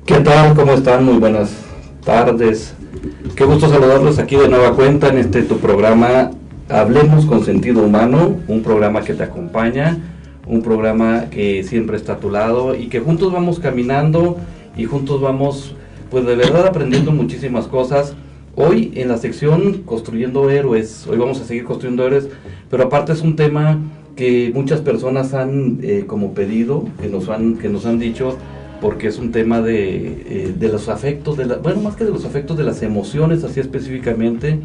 ¿Qué tal? ¿Cómo están? Muy buenas tardes. Qué gusto saludarlos aquí de nueva cuenta en tu programa Hablemos con Sentido Humano, un programa que te acompaña, un programa que siempre está a tu lado y que juntos vamos caminando y juntos vamos, pues de verdad aprendiendo muchísimas cosas. Hoy en la sección Construyendo Héroes, hoy vamos a seguir construyendo héroes, pero aparte es un tema que muchas personas han como pedido, que nos han dicho, porque es un tema de los afectos, bueno, más que de los afectos, de las emociones, así específicamente,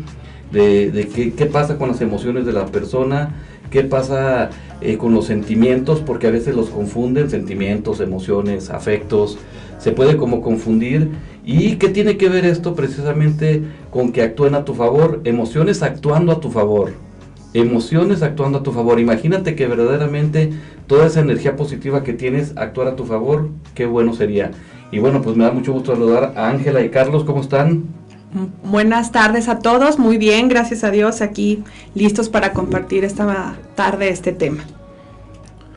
de qué pasa con las emociones de la persona, qué pasa con los sentimientos, porque a veces los confunden, sentimientos, emociones, afectos, se puede como confundir. ¿Y qué tiene que ver esto precisamente con que actúen a tu favor? Emociones actuando a tu favor. Emociones actuando a tu favor. Imagínate que verdaderamente toda esa energía positiva que tienes actuar a tu favor, qué bueno sería. Y bueno, pues me da mucho gusto saludar a Ángela y Carlos, ¿cómo están? Buenas tardes a todos, muy bien, gracias a Dios, aquí listos para compartir esta tarde este tema.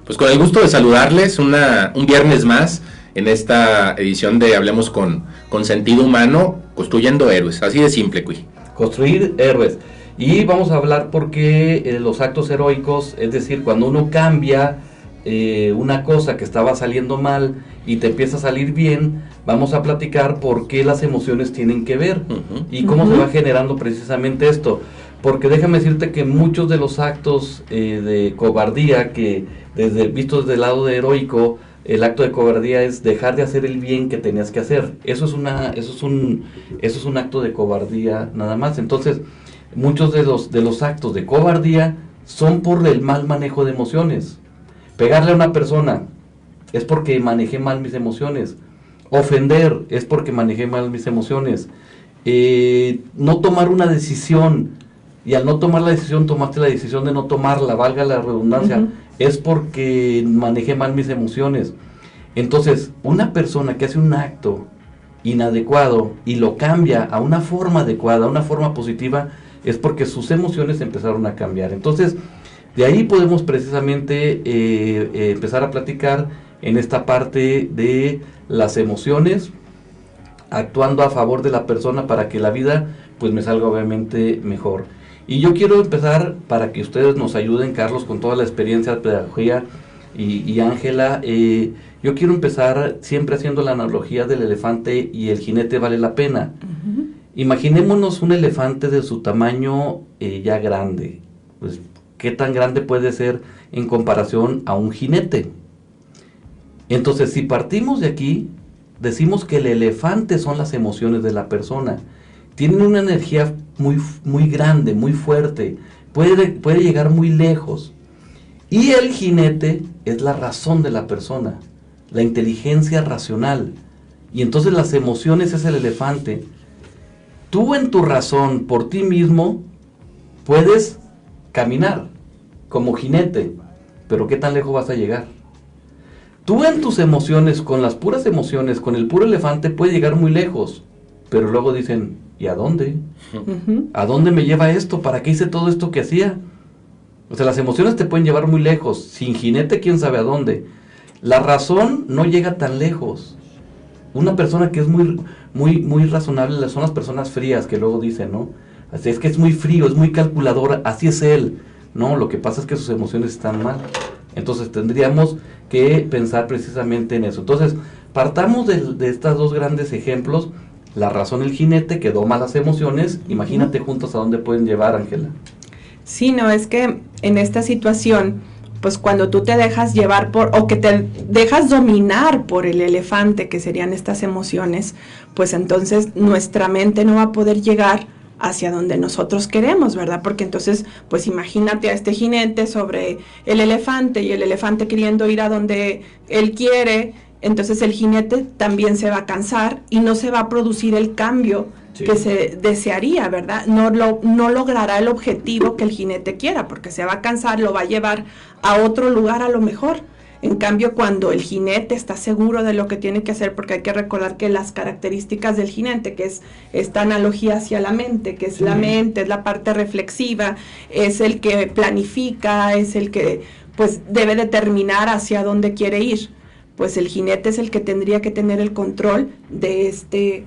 Pues con el gusto de saludarles un viernes más en esta edición de Hablemos con Sentido Humano, construyendo héroes, así de simple, Cui. Construir héroes. Y vamos a hablar porque los actos heroicos, es decir, cuando uno cambia una cosa que estaba saliendo mal y te empieza a salir bien, vamos a platicar por qué las emociones tienen que ver y cómo se va generando precisamente esto. Porque déjame decirte que muchos de los actos de cobardía, que visto desde el lado de heroico, el acto de cobardía es dejar de hacer el bien que tenías que hacer. Eso es un acto de cobardía nada más. Entonces, muchos de los actos de cobardía son por el mal manejo de emociones. Pegarle a una persona es porque manejé mal mis emociones. Ofender es porque manejé mal mis emociones. No tomar una decisión, y al no tomar la decisión, tomaste la decisión de no tomarla, valga la redundancia, es porque manejé mal mis emociones. Entonces, una persona que hace un acto inadecuado y lo cambia a una forma adecuada, a una forma positiva, es porque sus emociones empezaron a cambiar. Entonces, de ahí podemos precisamente empezar a platicar en esta parte de las emociones, actuando a favor de la persona para que la vida pues me salga obviamente mejor. Y yo quiero empezar, para que ustedes nos ayuden, Carlos, con toda la experiencia de pedagogía, y Ángela, yo quiero empezar siempre haciendo la analogía del elefante y el jinete vale la pena. Imaginémonos un elefante de su tamaño ya grande, pues ¿qué tan grande puede ser en comparación a un jinete? Entonces, si partimos de aquí, decimos que el elefante son las emociones de la persona. Tienen una energía muy grande, muy fuerte, puede llegar muy lejos. Y el jinete es la razón de la persona, la inteligencia racional. Y entonces las emociones es el elefante. Tú en tu razón, por ti mismo, puedes caminar como jinete, pero ¿qué tan lejos vas a llegar? Tú en tus emociones, con las puras emociones, con el puro elefante, puedes llegar muy lejos, pero luego dicen, ¿y a dónde? ¿A dónde me lleva esto? ¿Para qué hice todo esto que hacía? O sea, las emociones te pueden llevar muy lejos, sin jinete quién sabe a dónde. La razón no llega tan lejos. Una persona que es muy razonable son las personas frías que luego dicen, ¿no? Así es que es muy frío, es muy calculador, así es él. No, lo que pasa es que sus emociones están mal. Entonces tendríamos que pensar precisamente en eso. Entonces, partamos de estos dos grandes ejemplos. La razón, el jinete, que doma las emociones. Imagínate juntos a dónde pueden llevar, Ángela. Sí, no, es que en esta situación, pues cuando tú te dejas llevar o que te dejas dominar por el elefante, que serían estas emociones, pues entonces nuestra mente no va a poder llegar hacia donde nosotros queremos, ¿verdad? Porque entonces, pues imagínate a este jinete sobre el elefante y el elefante queriendo ir a donde él quiere, entonces el jinete también se va a cansar y no se va a producir el cambio que se desearía, ¿verdad? No logrará el objetivo que el jinete quiera, porque se va a cansar, lo va a llevar a otro lugar a lo mejor. En cambio, cuando el jinete está seguro de lo que tiene que hacer, porque hay que recordar que las características del jinete, que es esta analogía hacia la mente, que es la mente, es la parte reflexiva, es el que planifica, es el que pues debe determinar hacia dónde quiere ir. pues el jinete es el que tendría que tener el control de este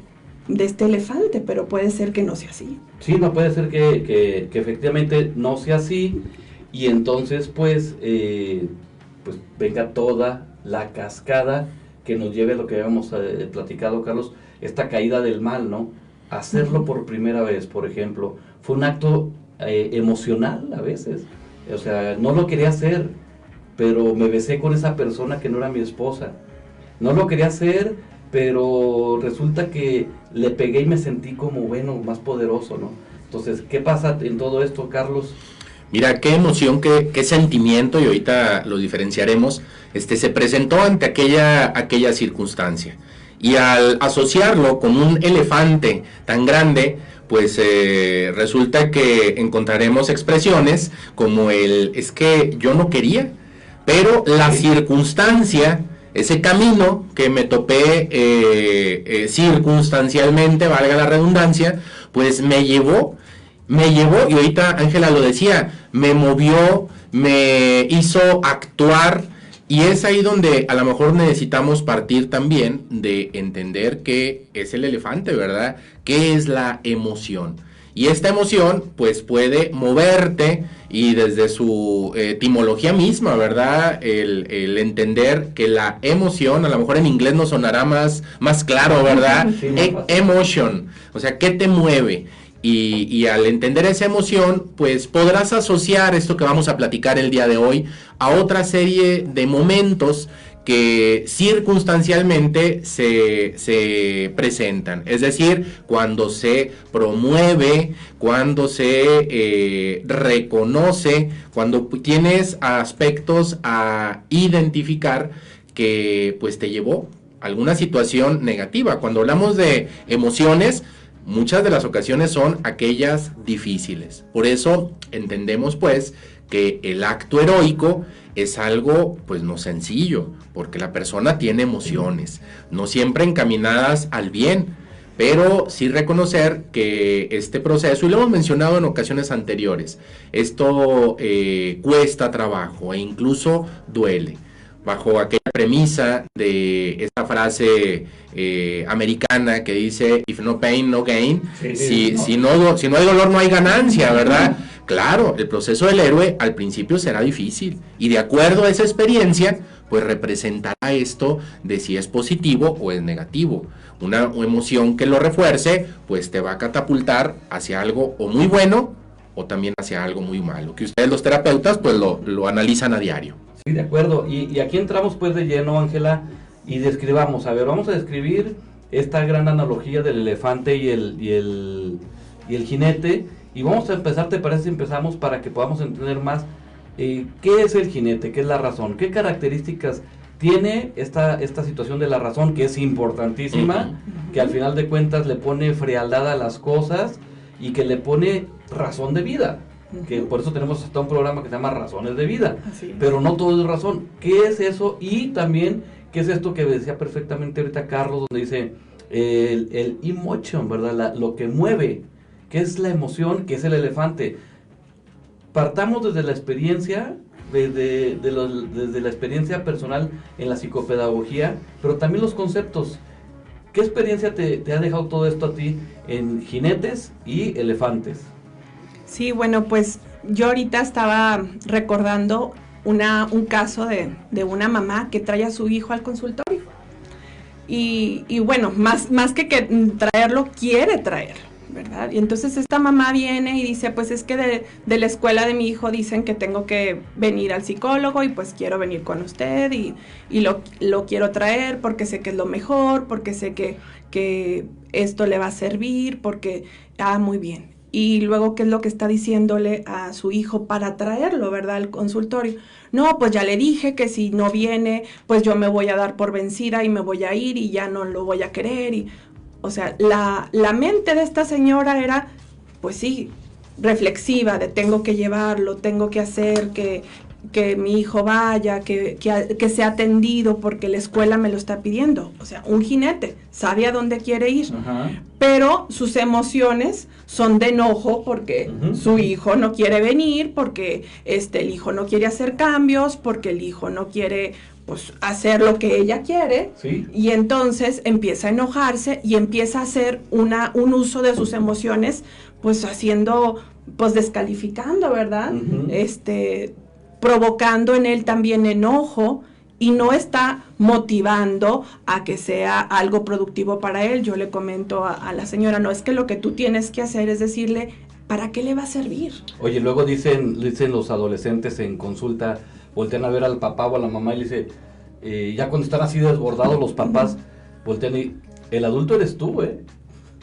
elefante, pero puede ser que no sea así. Sí, no puede ser que efectivamente no sea así, y entonces pues venga toda la cascada que nos lleve a lo que habíamos platicado, Carlos, esta caída del mal, ¿no? Hacerlo por primera vez, por ejemplo, fue un acto emocional a veces, o sea, no lo quería hacer, pero me besé con esa persona que no era mi esposa, no lo quería hacer, pero resulta que le pegué y me sentí como, bueno, más poderoso, ¿no? Entonces, ¿qué pasa en todo esto, Carlos? Mira, qué emoción, qué sentimiento, y ahorita lo diferenciaremos, se presentó ante aquella circunstancia. Y al asociarlo con un elefante tan grande, pues resulta que encontraremos expresiones como es que yo no quería, pero la circunstancia, ese camino que me topé circunstancialmente, valga la redundancia, pues me llevó, y ahorita Ángela lo decía, me movió, me hizo actuar, y es ahí donde a lo mejor necesitamos partir también de entender qué es el elefante, ¿verdad? ¿Qué es la emoción? Y esta emoción pues puede moverte, y desde su etimología misma, ¿verdad? El entender que la emoción, a lo mejor en inglés nos sonará más claro, ¿verdad? Sí, Emotion, o sea, ¿qué te mueve? Y al entender esa emoción, pues podrás asociar esto que vamos a platicar el día de hoy a otra serie de momentos que circunstancialmente se presentan. Es decir, cuando se promueve, cuando se reconoce, cuando tienes aspectos a identificar que pues te llevó a alguna situación negativa. Cuando hablamos de emociones, muchas de las ocasiones son aquellas difíciles. Por eso entendemos pues que el acto heroico es algo pues no sencillo, porque la persona tiene emociones, no siempre encaminadas al bien, pero sí reconocer que este proceso, y lo hemos mencionado en ocasiones anteriores, esto cuesta trabajo e incluso duele. Bajo aquella premisa de esta frase americana que dice if no pain, no gain, si no hay dolor, no hay ganancia, ¿verdad? Claro, el proceso del héroe al principio será difícil, y de acuerdo a esa experiencia, pues representará esto de si es positivo o es negativo. Una emoción que lo refuerce, pues te va a catapultar hacia algo o muy bueno, o también hacia algo muy malo, que ustedes los terapeutas pues lo analizan a diario. Sí, de acuerdo. Y aquí entramos pues de lleno, Ángela, y describamos. A ver, vamos a describir esta gran analogía del elefante y el jinete. Y vamos a empezar, ¿te parece si empezamos para que podamos entender más qué es el jinete, qué es la razón, qué características tiene esta situación de la razón, que es importantísima, que al final de cuentas le pone frialdad a las cosas y que le pone razón de vida? Que por eso tenemos hasta un programa que se llama Razones de Vida, pero no todo es razón. ¿Qué es eso? Y también, ¿qué es esto que decía perfectamente ahorita Carlos, donde dice el emotion, ¿verdad? Lo que mueve, ¿qué es la emoción? ¿Qué es el elefante? Partamos desde la experiencia, desde la experiencia personal en la psicopedagogía, pero también los conceptos. ¿Qué experiencia te ha dejado todo esto a ti en jinetes y elefantes? Sí, bueno, pues yo ahorita estaba recordando un caso de una mamá que trae a su hijo al consultorio. Y bueno, más que traerlo, quiere traerlo, ¿verdad? Y entonces esta mamá viene y dice, pues es que de la escuela de mi hijo dicen que tengo que venir al psicólogo, y pues quiero venir con usted y lo quiero traer porque sé que es lo mejor, porque sé que esto le va a servir, porque, muy bien. Y luego, ¿qué es lo que está diciéndole a su hijo para traerlo, verdad, al consultorio? No, pues ya le dije que si no viene, pues yo me voy a dar por vencida y me voy a ir y ya no lo voy a querer. O sea, la mente de esta señora era, pues sí, reflexiva, de tengo que llevarlo, tengo que hacer que mi hijo vaya, que sea atendido porque la escuela me lo está pidiendo. O sea, un jinete sabe a dónde quiere ir, pero sus emociones son de enojo porque su hijo no quiere venir, porque el hijo no quiere hacer cambios, porque el hijo no quiere pues hacer lo que ella quiere, Sí. y entonces empieza a enojarse y empieza a hacer un uso de sus emociones, pues haciendo, pues descalificando, ¿verdad? Ujú. Provocando en él también enojo, y no está motivando a que sea algo productivo para él. Yo le comento a la señora, no, es que lo que tú tienes que hacer es decirle, ¿para qué le va a servir? Oye, luego dicen los adolescentes en consulta, voltean a ver al papá o a la mamá y le dice, ya cuando están así desbordados los papás, voltean y, el adulto eres tú,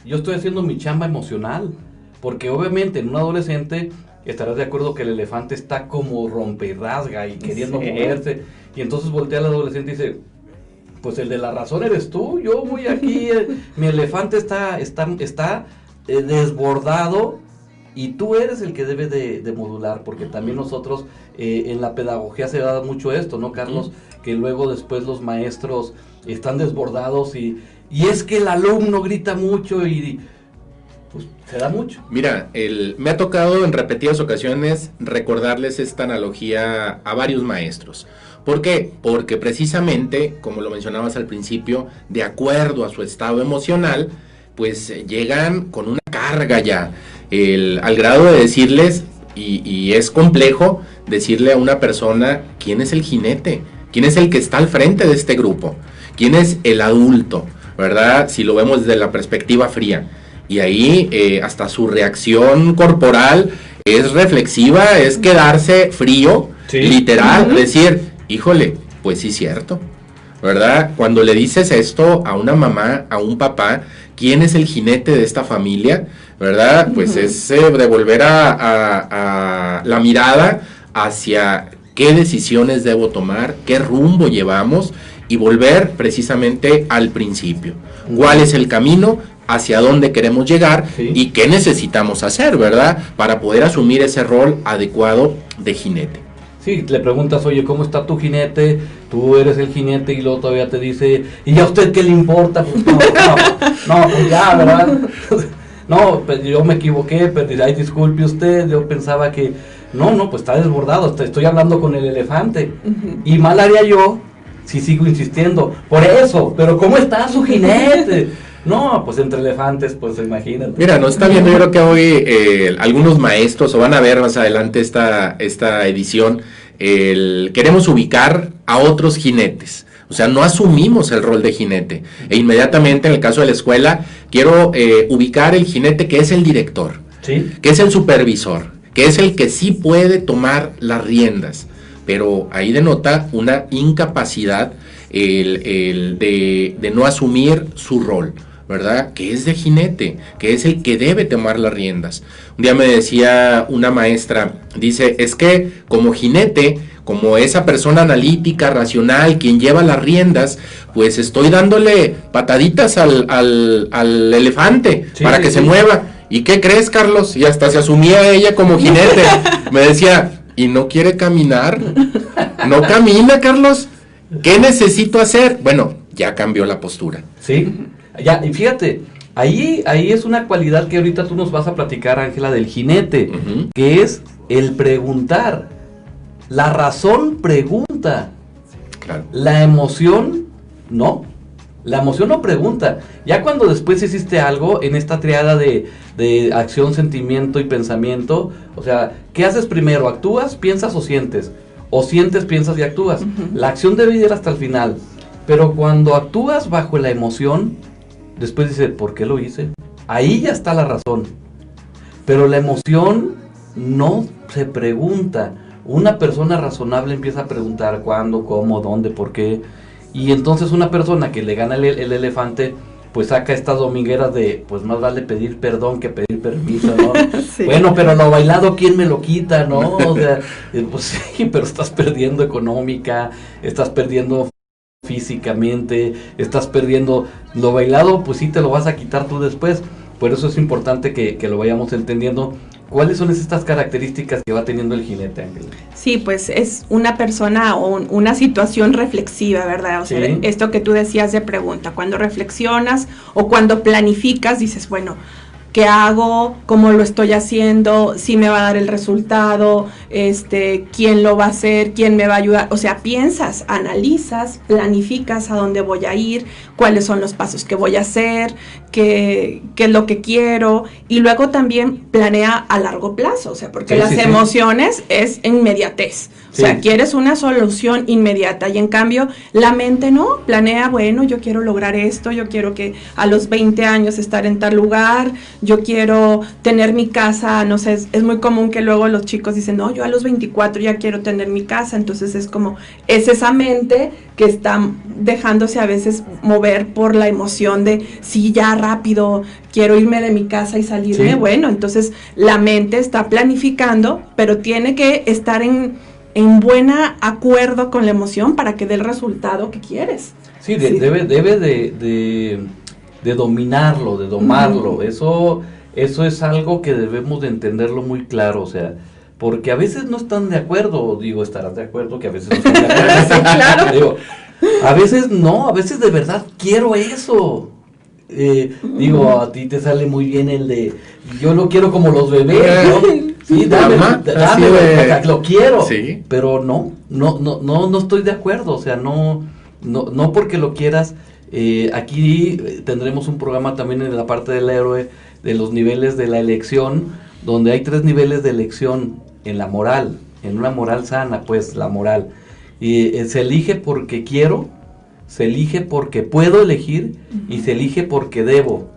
yo estoy haciendo mi chamba emocional, porque obviamente en un adolescente estarás de acuerdo que el elefante está como rompe y rasga y queriendo moverse, y entonces voltea al adolescente y dice, pues el de la razón eres tú, yo voy aquí, mi elefante está desbordado, y tú eres el que debe de modular, porque también nosotros en la pedagogía se da mucho esto, ¿no, Carlos? Que luego después los maestros están desbordados y es que el alumno grita mucho y pues se da mucho. Mira, me ha tocado en repetidas ocasiones recordarles esta analogía a varios maestros. ¿Por qué? Porque precisamente, como lo mencionabas al principio, de acuerdo a su estado emocional, pues llegan con una carga ya, al grado de decirles, y es complejo decirle a una persona quién es el jinete, quién es el que está al frente de este grupo, quién es el adulto, ¿verdad? Si lo vemos desde la perspectiva fría. Y ahí hasta su reacción corporal es reflexiva, es quedarse frío, sí, literal, decir, híjole, pues sí, cierto, ¿verdad? Cuando le dices esto a una mamá, a un papá, ¿quién es el jinete de esta familia? ¿Verdad? Pues es devolver a la mirada hacia qué decisiones debo tomar, qué rumbo llevamos, y volver precisamente al principio. ¿Cuál es el camino? Hacia dónde queremos llegar, sí, y qué necesitamos hacer, ¿verdad? Para poder asumir ese rol adecuado de jinete. Sí, le preguntas, oye, ¿cómo está tu jinete? Tú eres el jinete, y luego todavía te dice, ¿y a usted qué le importa? Pues no, pues ya, ¿verdad? No, pues yo me equivoqué, pero ay, disculpe usted, yo pensaba que, no, pues está desbordado, estoy hablando con el elefante, y mal haría yo si sigo insistiendo, por eso, pero ¿cómo está su jinete? No, pues entre elefantes, pues imagínate. Mira, nos está viendo, yo creo que hoy algunos maestros, o van a ver más adelante esta edición, queremos ubicar a otros jinetes. O sea, no asumimos el rol de jinete. E inmediatamente, en el caso de la escuela, quiero ubicar el jinete que es el director, ¿sí?, que es el supervisor, que es el que sí puede tomar las riendas. Pero ahí denota una incapacidad de no asumir su rol, ¿verdad? Que es de jinete, que es el que debe tomar las riendas. Un día me decía una maestra, dice, es que como jinete, como esa persona analítica, racional, quien lleva las riendas, pues estoy dándole pataditas al elefante, sí, para que se mueva. ¿Y qué crees, Carlos? Y hasta se asumía ella como jinete. Me decía, ¿y no quiere caminar? ¿No camina, Carlos? ¿Qué necesito hacer? Bueno, ya cambió la postura. Sí, ya, y fíjate, ahí es una cualidad que ahorita tú nos vas a platicar, Ángela, del jinete, que es el preguntar. La razón pregunta, claro. La emoción no. La emoción no pregunta. Ya cuando después hiciste algo en esta triada de acción, sentimiento y pensamiento, o sea, ¿qué haces primero? ¿Actúas, piensas o sientes? O sientes, piensas y actúas. La acción debe ir hasta el final. Pero cuando actúas bajo la emoción, después dices, ¿por qué lo hice? Ahí ya está la razón. Pero la emoción no se pregunta. Una persona razonable empieza a preguntar cuándo, cómo, dónde, por qué. Y entonces una persona que le gana el elefante, pues saca estas domingueras de, pues más vale pedir perdón que pedir permiso, ¿no? Sí. Bueno, pero lo bailado, ¿quién me lo quita, no? O sea, pues sí, pero estás perdiendo económica, estás perdiendo físicamente, estás perdiendo lo bailado, pues sí te lo vas a quitar tú después. Por eso es importante que lo vayamos entendiendo. ¿Cuáles son estas características que va teniendo el jinete, Ángel? Sí, pues es una persona o una situación reflexiva, ¿verdad? O sea, sí, esto que tú decías de pregunta, cuando reflexionas o cuando planificas, dices, bueno, qué hago, cómo lo estoy haciendo, si me va a dar el resultado, quién lo va a hacer, quién me va a ayudar. O sea, piensas, analizas, planificas a dónde voy a ir, cuáles son los pasos que voy a hacer, qué es lo que quiero, y luego también planea a largo plazo, o sea, porque las emociones es inmediatez. O sea, quieres una solución inmediata y en cambio la mente no, planea, bueno, yo quiero lograr esto, yo quiero que a los 20 años estar en tal lugar, yo quiero tener mi casa, no sé, es muy común que luego los chicos dicen, no, yo a los 24 ya quiero tener mi casa, entonces es como, es esa mente que está dejándose a veces mover por la emoción de, sí, ya rápido, quiero irme de mi casa y salirme, bueno, entonces la mente está planificando, pero tiene que estar en buen acuerdo con la emoción para que dé el resultado que quieres. Sí, debe de dominarlo, de domarlo. Eso es algo que debemos de entenderlo muy claro, o sea, porque a veces no están de acuerdo, digo, estarás de acuerdo que a veces no están de acuerdo. Sí, claro. Digo, a veces no, a veces de verdad quiero eso. Digo, a ti te sale muy bien el de, yo lo quiero como los bebés, ¿no? Sí, dame, lo quiero, sí. Pero no estoy de acuerdo, o sea, no porque lo quieras. Aquí tendremos un programa también en la parte del héroe, de los niveles de la elección, donde hay 3 niveles de elección en la moral, en una moral sana, pues la moral. Y se elige porque quiero, se elige porque puedo elegir y se elige porque debo.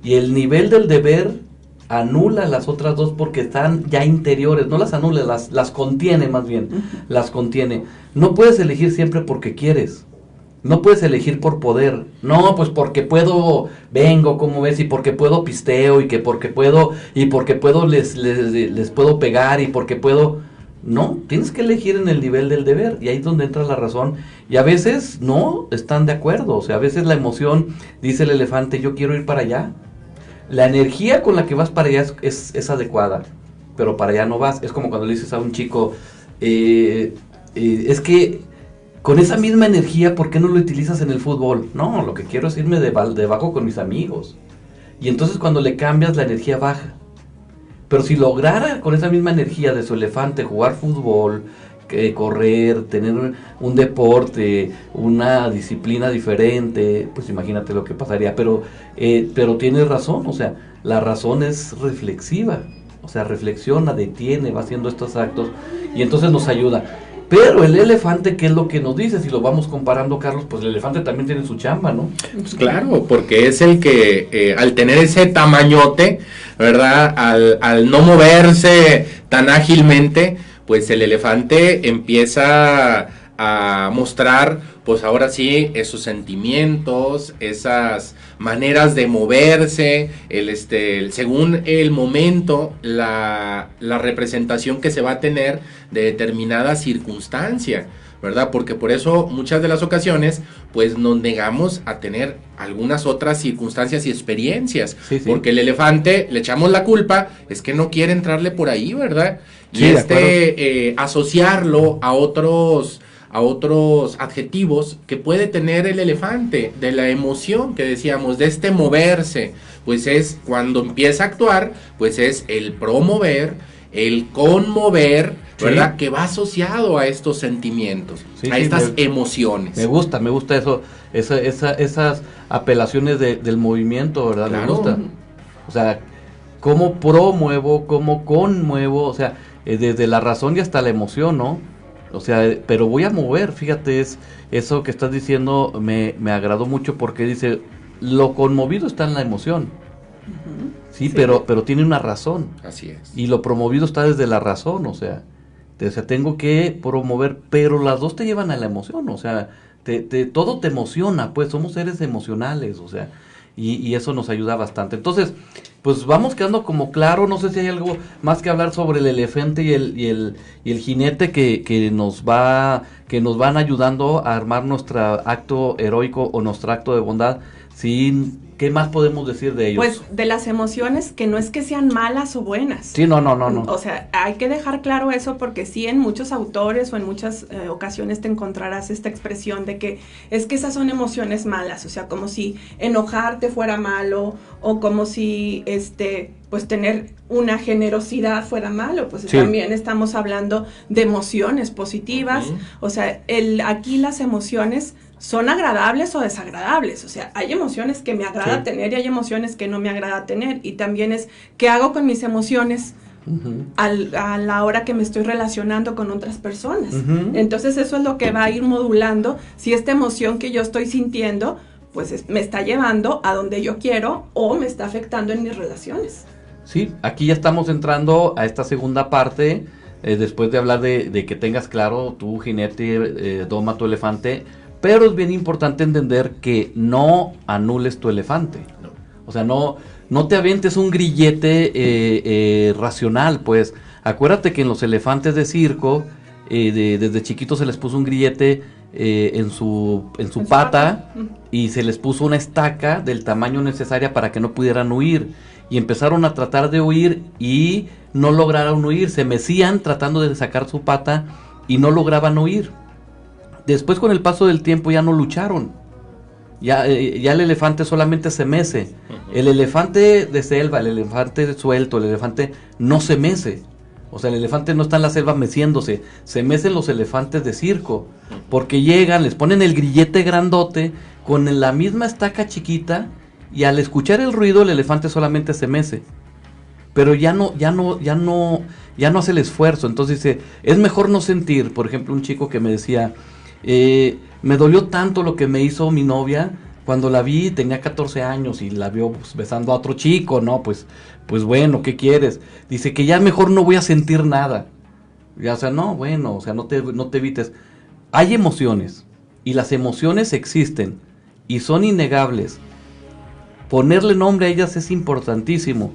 Y el nivel del deber anula las otras 2 porque están ya interiores, no las anula, las contiene más bien, las contiene. No puedes elegir siempre porque quieres, no puedes elegir por poder, no, pues porque puedo, vengo, como ves, y porque puedo pisteo, y porque puedo les puedo pegar, y porque puedo, no, tienes que elegir en el nivel del deber, y ahí es donde entra la razón, y a veces no están de acuerdo, o sea, a veces la emoción, dice el elefante, yo quiero ir para allá. La energía con la que vas para allá es adecuada, pero para allá no vas. Es como cuando le dices a un chico, es que con esa misma energía, ¿por qué no lo utilizas en el fútbol? No, lo que quiero es irme debajo con mis amigos. Y entonces cuando le cambias, la energía baja. Pero si lograra con esa misma energía de su elefante jugar fútbol, correr, tener un deporte, una disciplina diferente, pues imagínate lo que pasaría. Pero tienes razón, o sea, la razón es reflexiva, o sea, reflexiona, detiene, va haciendo estos actos y entonces nos ayuda. Pero el elefante, ¿qué es lo que nos dice? Si lo vamos comparando, Carlos, pues el elefante también tiene su chamba, ¿no? Pues claro, porque es el que al tener ese tamañote, ¿verdad? Al no moverse tan ágilmente, pues el elefante empieza a mostrar, pues ahora sí, esos sentimientos, esas maneras de moverse, según el momento, la representación que se va a tener de determinada circunstancia, ¿verdad? Porque por eso muchas de las ocasiones pues nos negamos a tener algunas otras circunstancias y experiencias, porque el elefante le echamos la culpa, es que no quiere entrarle por ahí, ¿verdad? Y asociarlo a otros adjetivos que puede tener el elefante, de la emoción que decíamos, de moverse, pues es cuando empieza a actuar, pues es el promover, el conmover, ¿verdad? Sí. Que va asociado a estos sentimientos, a estas emociones. Me gusta eso, esas apelaciones del movimiento, ¿verdad? Claro. Me gusta. O sea, cómo promuevo, cómo conmuevo, o sea, desde la razón y hasta la emoción, ¿no? O sea, pero voy a mover, fíjate, eso que estás diciendo me agradó mucho porque dice, lo conmovido está en la emoción. Sí, pero tiene una razón. Así es. Y lo promovido está desde la razón, o sea, tengo que promover, pero las dos te llevan a la emoción, o sea, todo te emociona, pues somos seres emocionales, o sea, y eso nos ayuda bastante. Entonces, pues vamos quedando como claro, no sé si hay algo más que hablar sobre el elefante y el jinete que nos van ayudando a armar nuestro acto heroico o nuestro acto de bondad sin ¿qué más podemos decir de ellos? Pues de las emociones, que no es que sean malas o buenas. Sí, no. O sea, hay que dejar claro eso, porque sí, en muchos autores o en muchas ocasiones te encontrarás esta expresión de que es que esas son emociones malas, o sea, como si enojarte fuera malo, o como si pues tener una generosidad fuera malo. Pues sí, también estamos hablando de emociones positivas. O sea, aquí las emociones son agradables o desagradables. O sea, hay emociones que me agrada tener y hay emociones que no me agrada tener. Y también es qué hago con mis emociones a la hora que me estoy relacionando con otras personas. Entonces eso es lo que va a ir modulando si esta emoción que yo estoy sintiendo pues me está llevando a donde yo quiero o me está afectando en mis relaciones. Sí, aquí ya estamos entrando a esta segunda parte, después de hablar de que tengas claro tu jinete, doma tu elefante, pero es bien importante entender que no anules tu elefante. No. O sea, no te avientes un grillete racional, pues. Acuérdate que en los elefantes de circo, desde chiquitos se les puso un grillete en su pata y se les puso una estaca del tamaño necesaria para que no pudieran huir. Y empezaron a tratar de huir y no lograron huir. Se mecían tratando de sacar su pata y no lograban huir. Después, con el paso del tiempo, ya no lucharon. Ya el elefante solamente se mece. El elefante de selva, el elefante suelto, el elefante no se mece. O sea, el elefante no está en la selva meciéndose. Se mecen los elefantes de circo. Porque llegan, les ponen el grillete grandote con la misma estaca chiquita. Y al escuchar el ruido, el elefante solamente se mece. Pero ya no hace el esfuerzo. Entonces dice, es mejor no sentir. Por ejemplo, un chico que me decía, me dolió tanto lo que me hizo mi novia. Cuando la vi, tenía 14 años y la vio pues, besando a otro chico, ¿no? Pues bueno, ¿qué quieres? Dice que ya mejor no voy a sentir nada. Ya, o sea, no, bueno, o sea, no te evites. Hay emociones y las emociones existen y son innegables. Ponerle nombre a ellas es importantísimo,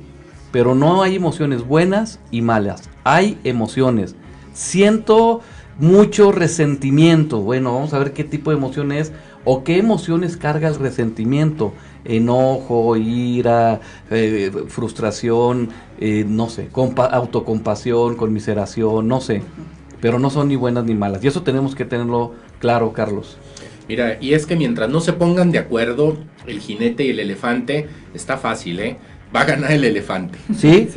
pero no hay emociones buenas y malas. Hay emociones. Siento mucho resentimiento. Bueno, vamos a ver qué tipo de emoción es o qué emociones carga el resentimiento. Enojo, ira, frustración, no sé, autocompasión, conmiseración, no sé. Pero no son ni buenas ni malas. Y eso tenemos que tenerlo claro, Carlos. Mira, y es que mientras no se pongan de acuerdo el jinete y el elefante, está fácil, ¿eh? Va a ganar el elefante. Sí,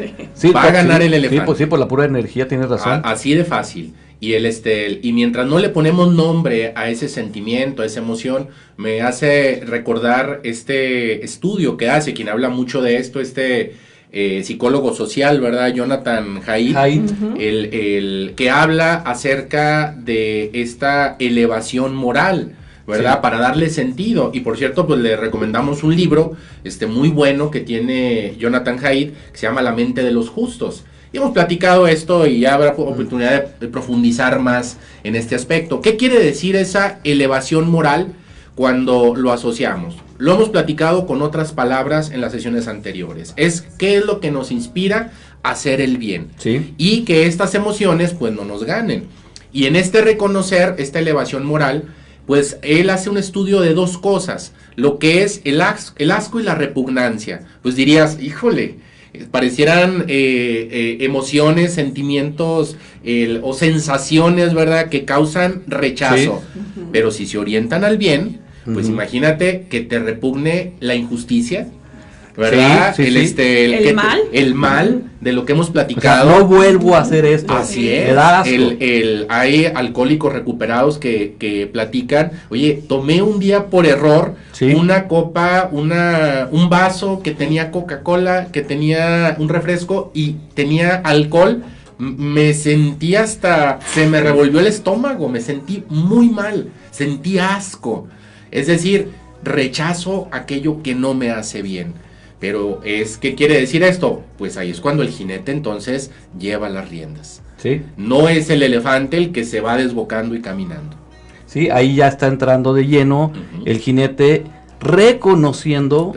va a ganar el elefante. Sí, por la pura energía, tienes razón. Así de fácil. Y y mientras no le ponemos nombre a ese sentimiento, a esa emoción, me hace recordar este estudio que hace, quien habla mucho de esto, psicólogo social, ¿verdad? Jonathan Haidt, el que habla acerca de esta elevación moral, ¿verdad? Sí. Para darle sentido. Y por cierto, pues le recomendamos un libro muy bueno que tiene Jonathan Haidt, que se llama La mente de los justos. Y hemos platicado esto y ya habrá oportunidad de profundizar más en este aspecto. ¿Qué quiere decir esa elevación moral cuando lo asociamos? Lo hemos platicado con otras palabras en las sesiones anteriores. Es qué es lo que nos inspira a hacer el bien. Sí. Y que estas emociones pues no nos ganen. Y en reconocer esta elevación moral, pues él hace un estudio de dos cosas. Lo que es el asco y la repugnancia. Pues dirías, híjole, parecieran emociones, sentimientos o sensaciones, ¿verdad?, que causan rechazo. Sí. Pero si se orientan al bien, pues imagínate que te repugne la injusticia, ¿verdad? Sí, el mal. El mal de lo que hemos platicado. O sea, no vuelvo a hacer esto. Así es. Hay alcohólicos recuperados que platican, oye, tomé un día por error una copa, un vaso que tenía Coca-Cola, que tenía un refresco y tenía alcohol. Me sentí se me revolvió el estómago, me sentí muy mal, sentí asco. Es decir, rechazo aquello que no me hace bien. Pero ¿qué quiere decir esto? Pues ahí es cuando el jinete entonces lleva las riendas. Sí. No es el elefante el que se va desbocando y caminando. Sí, ahí ya está entrando de lleno el jinete, reconociendo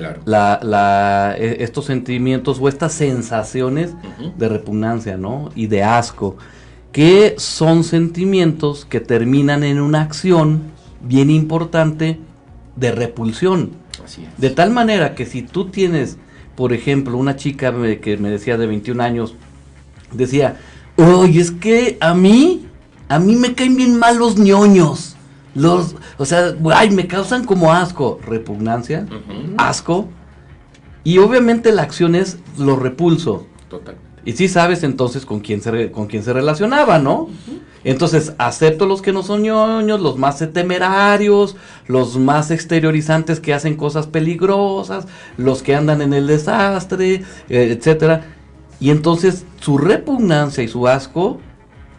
estos sentimientos o estas sensaciones de repugnancia, ¿no? Y de asco, que son sentimientos que terminan en una acción bien importante de repulsión. Así es. De tal manera que si tú tienes, por ejemplo, una chica que me decía de 21 años, decía, oye, es que a mí me caen bien mal los ñoños. O sea, ay, me causan como asco, repugnancia, asco. Y obviamente la acción es lo repulso. Totalmente. Y sí sabes entonces con quién se relacionaba, ¿no? Entonces, acepto los que no son ñoños, los más temerarios, los más exteriorizantes que hacen cosas peligrosas, los que andan en el desastre, etcétera. Y entonces su repugnancia y su asco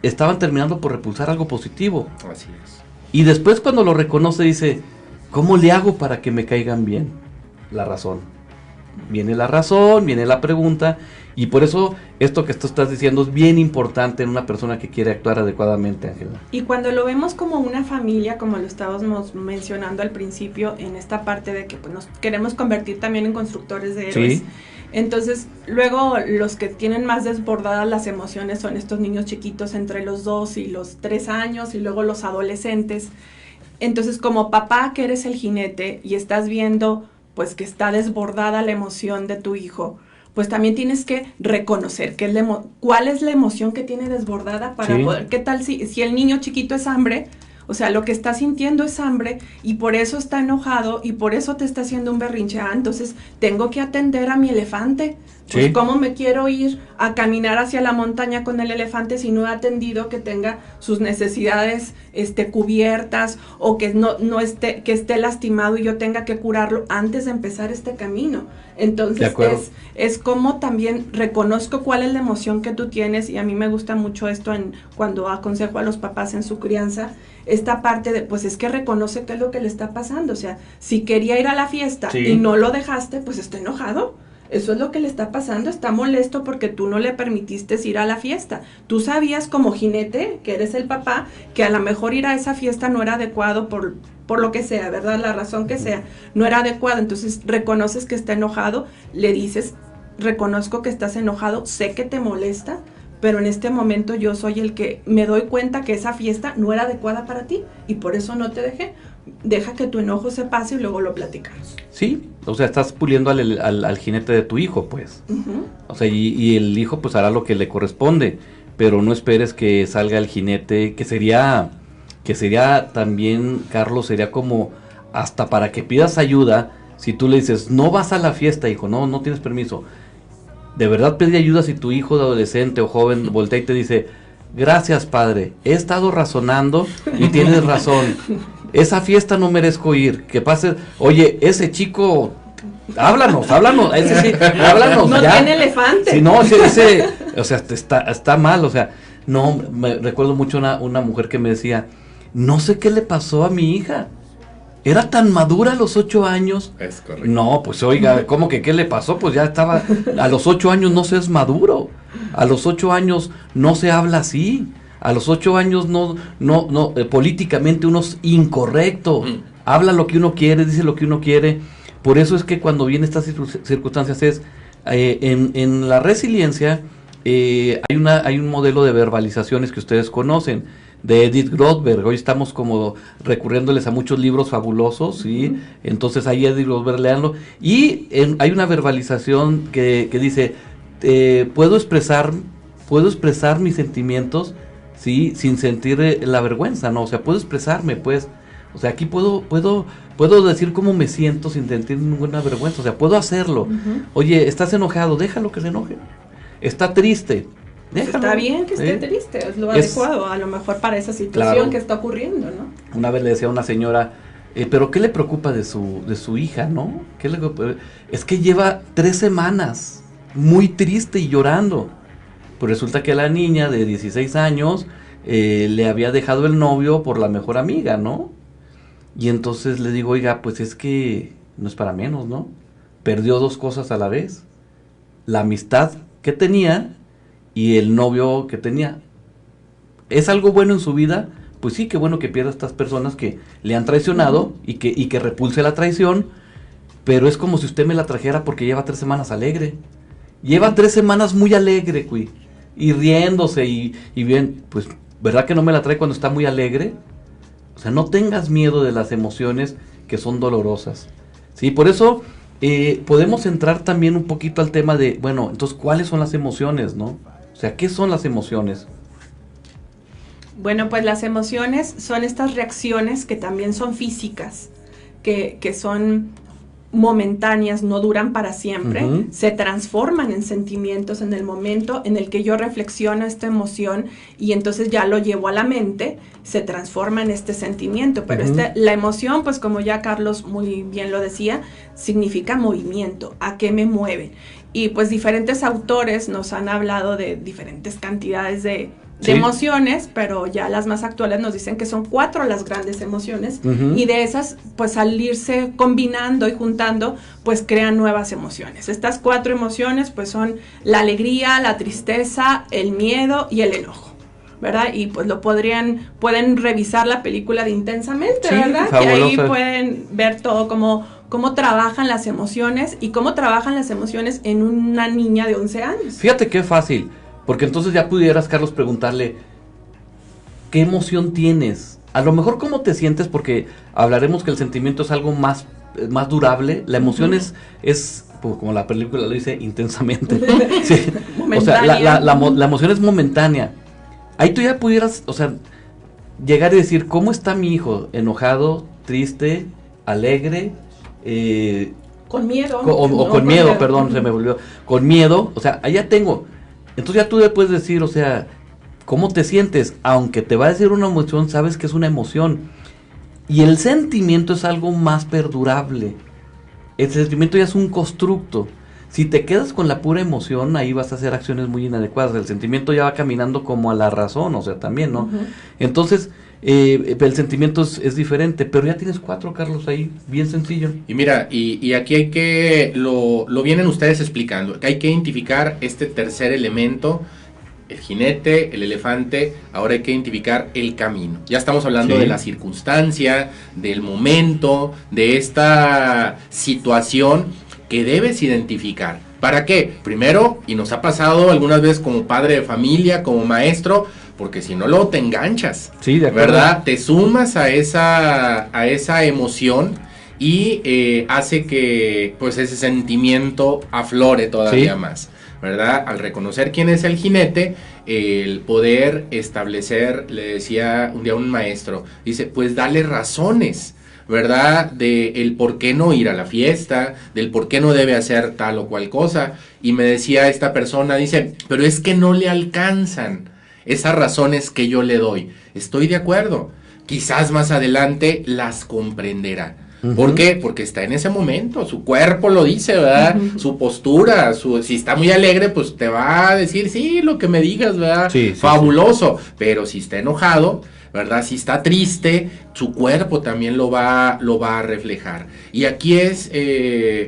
estaban terminando por repulsar algo positivo. Así es. Y después cuando lo reconoce dice, ¿cómo le hago para que me caigan bien? La razón. Viene la razón, viene la pregunta. Y por eso esto que tú estás diciendo es bien importante en una persona que quiere actuar adecuadamente, Ángela. Y cuando lo vemos como una familia, como lo estábamos mencionando al principio, en esta parte de que pues, nos queremos convertir también en constructores de héroes. Sí. Entonces, luego los que tienen más desbordadas las emociones son estos niños chiquitos entre los 2 y los 3 años y luego los adolescentes. Entonces, como papá que eres el jinete y estás viendo pues que está desbordada la emoción de tu hijo, pues también tienes que reconocer cuál es la emoción que tiene desbordada para poder, ¿qué tal si el niño chiquito es hambre? O sea, lo que está sintiendo es hambre y por eso está enojado y por eso te está haciendo un berrinche. Entonces tengo que atender a mi elefante. Pues ¿cómo me quiero ir a caminar hacia la montaña con el elefante si no he atendido que tenga sus necesidades cubiertas o que no esté lastimado y yo tenga que curarlo antes de empezar este camino? Entonces es como también reconozco cuál es la emoción que tú tienes, y a mí me gusta mucho esto cuando aconsejo a los papás en su crianza, esta parte de, pues es que reconoce qué es lo que le está pasando. O sea, si quería ir a la fiesta y no lo dejaste, pues está enojado. Eso es lo que le está pasando, está molesto porque tú no le permitiste ir a la fiesta. Tú sabías como jinete, que eres el papá, que a lo mejor ir a esa fiesta no era adecuado por lo que sea, ¿verdad? La razón que sea, no era adecuado. Entonces reconoces que está enojado, le dices, reconozco que estás enojado, sé que te molesta, pero en este momento yo soy el que me doy cuenta que esa fiesta no era adecuada para ti y por eso no te dejé. Deja que tu enojo se pase y luego lo platicamos. Sí, o sea, estás puliendo al jinete de tu hijo, pues. O sea, y el hijo pues hará lo que le corresponde, pero no esperes que salga el jinete, que sería también, Carlos, sería como hasta para que pidas ayuda. Si tú le dices, no vas a la fiesta, hijo, no tienes permiso. De verdad pedí ayuda si tu hijo de adolescente o joven voltea y te dice, gracias padre, he estado razonando y tienes razón. Esa fiesta no merezco ir, que pase, oye, ese chico, háblanos, ese sí, háblanos. No ya. Tiene elefante. Si no, ese, o sea, está mal, o sea, no, me recuerdo mucho una mujer que me decía, no sé qué le pasó a mi hija, era tan madura a los 8 años. Es correcto. No, pues oiga, ¿cómo que qué le pasó? Pues ya estaba, a los 8 años no se es maduro, a los 8 años no se habla así. A los 8 años políticamente uno es incorrecto, habla lo que uno quiere, dice lo que uno quiere. Por eso es que cuando vienen estas circunstancias en la resiliencia hay un modelo de verbalizaciones que ustedes conocen, de Edith Grothberg. Hoy estamos como recurriéndoles a muchos libros fabulosos, ¿sí? Entonces ahí Edith Grothberg, léanlo. Y hay una verbalización que dice, puedo expresar mis sentimientos, ¿sí? Sin sentir la vergüenza, ¿no? O sea, puedo expresarme, pues. O sea, aquí puedo decir cómo me siento sin sentir ninguna vergüenza. O sea, puedo hacerlo. Oye, ¿estás enojado? Déjalo que se enoje. ¿Está triste? Déjalo. Está bien que esté triste, es lo adecuado, a lo mejor para esa situación que está ocurriendo, ¿no? Una vez le decía a una señora, ¿pero qué le preocupa de su hija, no? Es que lleva 3 semanas muy triste y llorando. Pues resulta que la niña de 16 años le había dejado el novio por la mejor amiga, ¿no? Y entonces le digo, oiga, pues es que no es para menos, ¿no? Perdió 2 cosas a la vez. La amistad que tenía y el novio que tenía. ¿Es algo bueno en su vida? Pues sí, qué bueno que pierda a estas personas que le han traicionado y que repulse la traición, pero es como si usted me la trajera porque lleva 3 semanas alegre. Lleva 3 semanas muy alegre, güey. Y riéndose y bien, pues, ¿verdad que no me la trae cuando está muy alegre? O sea, no tengas miedo de las emociones que son dolorosas. Sí, por eso podemos entrar también un poquito al tema de, bueno, entonces, ¿cuáles son las emociones, no? O sea, ¿qué son las emociones? Bueno, pues las emociones son estas reacciones que también son físicas, que son momentáneas, no duran para siempre, se transforman en sentimientos en el momento en el que yo reflexiono esta emoción y entonces ya lo llevo a la mente, se transforma en este sentimiento, pero la emoción, pues como ya Carlos muy bien lo decía, significa movimiento, ¿a qué me mueve? Y pues diferentes autores nos han hablado de diferentes cantidades de emociones, pero ya las más actuales nos dicen que son 4 las grandes emociones, y de esas, pues al irse combinando y juntando, pues crean nuevas emociones. Estas 4 emociones, pues son la alegría, la tristeza, el miedo y el enojo, ¿verdad? Y pues pueden revisar la película de Intensamente, ¿verdad? Que ahí pueden ver todo cómo trabajan las emociones y cómo trabajan las emociones en una niña de 11 años. Fíjate qué fácil. Porque entonces ya pudieras, Carlos, preguntarle, ¿qué emoción tienes? A lo mejor cómo te sientes, porque hablaremos que el sentimiento es algo más durable. La emoción es pues, como la película lo dice, intensamente. Sí. O sea, la emoción es momentánea. Ahí tú ya pudieras, o sea, llegar y decir, ¿cómo está mi hijo? ¿Enojado, triste, alegre? Con miedo. Con miedo, perdón, se me volvió. Con miedo, o sea, allá tengo... Entonces ya tú le puedes decir, o sea, ¿cómo te sientes? Aunque te va a decir una emoción, sabes que es una emoción. Y el sentimiento es algo más perdurable. El sentimiento ya es un constructo. Si te quedas con la pura emoción, ahí vas a hacer acciones muy inadecuadas. El sentimiento ya va caminando como a la razón, o sea, también, ¿no? Entonces, el sentimiento es diferente, pero ya tienes 4, Carlos, ahí, bien sencillo. Y mira, y aquí hay que, lo vienen ustedes explicando, que hay que identificar este tercer elemento, el jinete, el elefante, ahora hay que identificar el camino. Ya estamos hablando de la circunstancia, del momento, de esta situación que debes identificar. ¿Para qué? Primero, y nos ha pasado algunas veces como padre de familia, como maestro, porque si no luego te enganchas, sí, de acuerdo, ¿verdad? Te sumas a esa emoción y hace que pues ese sentimiento aflore todavía más, ¿verdad? Al reconocer quién es el jinete, el poder establecer, le decía un día un maestro, dice, pues dale razones, ¿verdad? De el por qué no ir a la fiesta, del por qué no debe hacer tal o cual cosa. Y me decía esta persona, dice, pero es que no le alcanzan esas razones que yo le doy. Estoy de acuerdo. Quizás más adelante las comprenderá. ¿Por qué? Porque está en ese momento, su cuerpo lo dice, ¿verdad? Su postura, si está muy alegre, pues te va a decir, sí, lo que me digas, ¿verdad? Fabuloso. Pero si está enojado, ¿verdad? Si está triste, su cuerpo también lo va a reflejar. Y aquí es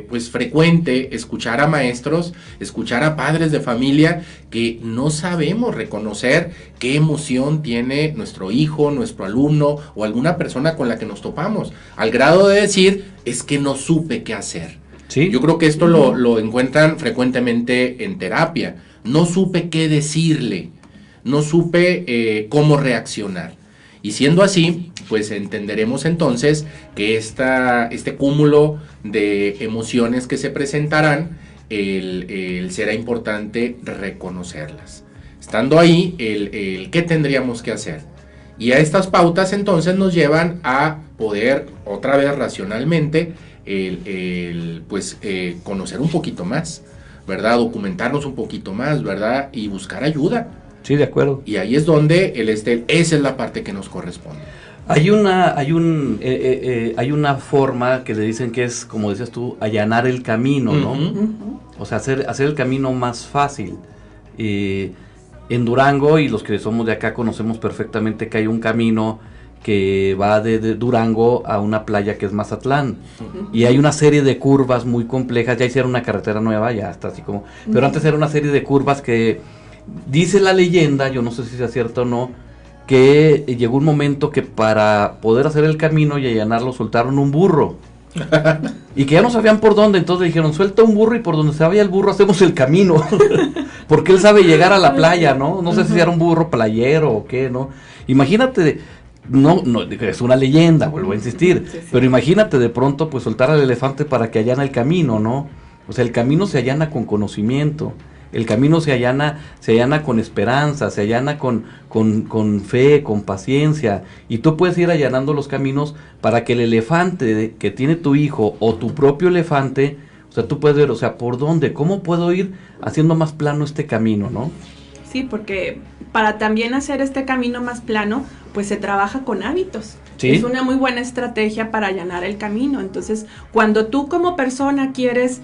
pues frecuente escuchar a maestros, escuchar a padres de familia que no sabemos reconocer qué emoción tiene nuestro hijo, nuestro alumno o alguna persona con la que nos topamos, al grado de decir, es que no supe qué hacer. ¿Sí? Yo creo que esto lo encuentran frecuentemente en terapia. No supe qué decirle, no supe cómo reaccionar. Y siendo así, pues entenderemos entonces que este cúmulo de emociones que se presentarán, será importante reconocerlas. Estando ahí, el qué tendríamos que hacer. Y a estas pautas entonces nos llevan a poder otra vez racionalmente conocer un poquito más, ¿verdad? Documentarnos un poquito más, ¿verdad? Y buscar ayuda. Sí, de acuerdo. Y ahí es donde esa es la parte que nos corresponde. Hay una forma que le dicen que es, como decías tú, allanar el camino, ¿no? O sea, hacer el camino más fácil. En Durango, y los que somos de acá conocemos perfectamente que hay un camino que va de Durango a una playa que es Mazatlán. Y hay una serie de curvas muy complejas. Ya hicieron una carretera nueva, ya está así como... Pero antes era una serie de curvas que... Dice la leyenda, yo no sé si sea cierto o no, que llegó un momento que para poder hacer el camino y allanarlo soltaron un burro. Y que ya no sabían por dónde, entonces dijeron, suelta un burro y por donde se vaya el burro hacemos el camino. Porque él sabe llegar a la playa, ¿no? No sé si era un burro playero o qué, ¿no? Imagínate No, es una leyenda, vuelvo a insistir, Sí. pero imagínate de pronto pues soltar al elefante para que allana el camino, ¿no? O sea, el camino se allana con conocimiento, el camino se allana con esperanza, se allana con fe, con paciencia, y tú puedes ir allanando los caminos para que el elefante que tiene tu hijo o tu propio elefante, o sea, tú puedes ver, o sea, ¿por dónde? ¿Cómo puedo ir haciendo más plano este camino, no? Sí, porque para también hacer este camino más plano, pues se trabaja con hábitos. ¿Sí? Es una muy buena estrategia para allanar el camino. Entonces, cuando tú como persona quieres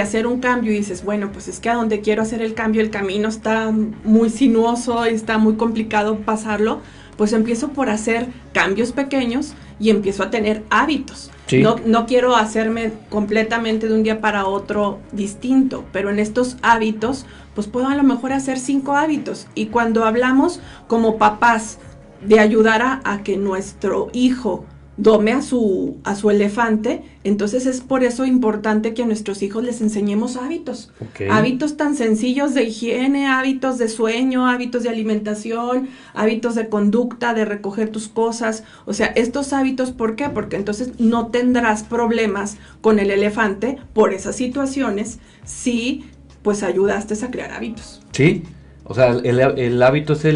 hacer un cambio y dices, bueno, pues es que a donde quiero hacer el cambio, el camino está muy sinuoso, está muy complicado pasarlo, pues empiezo por hacer cambios pequeños y empiezo a tener hábitos. Sí. No quiero hacerme completamente de un día para otro distinto, pero en estos hábitos, pues puedo a lo mejor hacer 5 hábitos. Y cuando hablamos como papás de ayudar a que nuestro hijo dome a su elefante, entonces es por eso importante que a nuestros hijos les enseñemos hábitos. Okay. Hábitos tan sencillos de higiene, hábitos de sueño, hábitos de alimentación, hábitos de conducta, de recoger tus cosas. O sea, estos hábitos, ¿por qué? Porque entonces no tendrás problemas con el elefante por esas situaciones si pues ayudaste a crear hábitos. Sí, o sea, el hábito es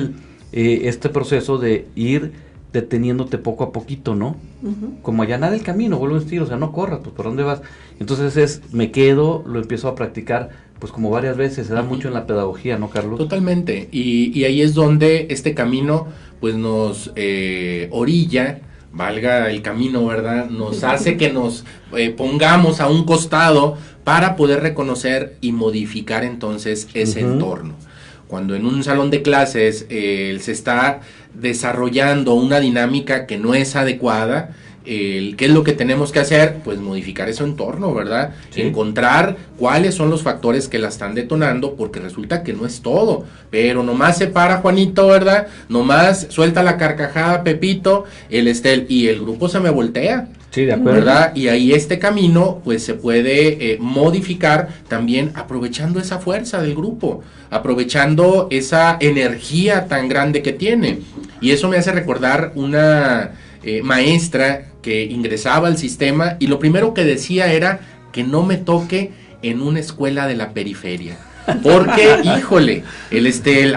este proceso de ir deteniéndote poco a poquito, ¿no? Uh-huh. Como allanar el camino, vuelvo a decir, o sea, no corras, pues ¿por dónde vas? Entonces me quedo, lo empiezo a practicar, pues como varias veces, se da mucho en la pedagogía, ¿no, Carlos? Totalmente, y ahí es donde este camino, pues nos orilla, valga el camino, ¿verdad? Nos hace que nos pongamos a un costado para poder reconocer y modificar entonces ese entorno. Cuando en un salón de clases se está desarrollando una dinámica que no es adecuada, ¿qué es lo que tenemos que hacer? Pues modificar ese entorno, ¿verdad? Sí. Encontrar cuáles son los factores que la están detonando, porque resulta que no es todo, pero nomás se para Juanito, ¿verdad? Nomás suelta la carcajada Pepito, y el grupo se me voltea. Sí, de acuerdo. ¿Verdad? Y ahí este camino pues se puede modificar también aprovechando esa fuerza del grupo, aprovechando esa energía tan grande que tiene. Y eso me hace recordar una maestra que ingresaba al sistema y lo primero que decía era que no me toque en una escuela de la periferia. Porque, híjole,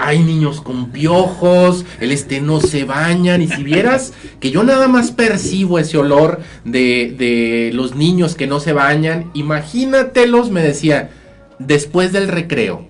hay niños con piojos, no se bañan, y si vieras que yo nada más percibo ese olor de los niños que no se bañan, imagínatelos, me decía, después del recreo.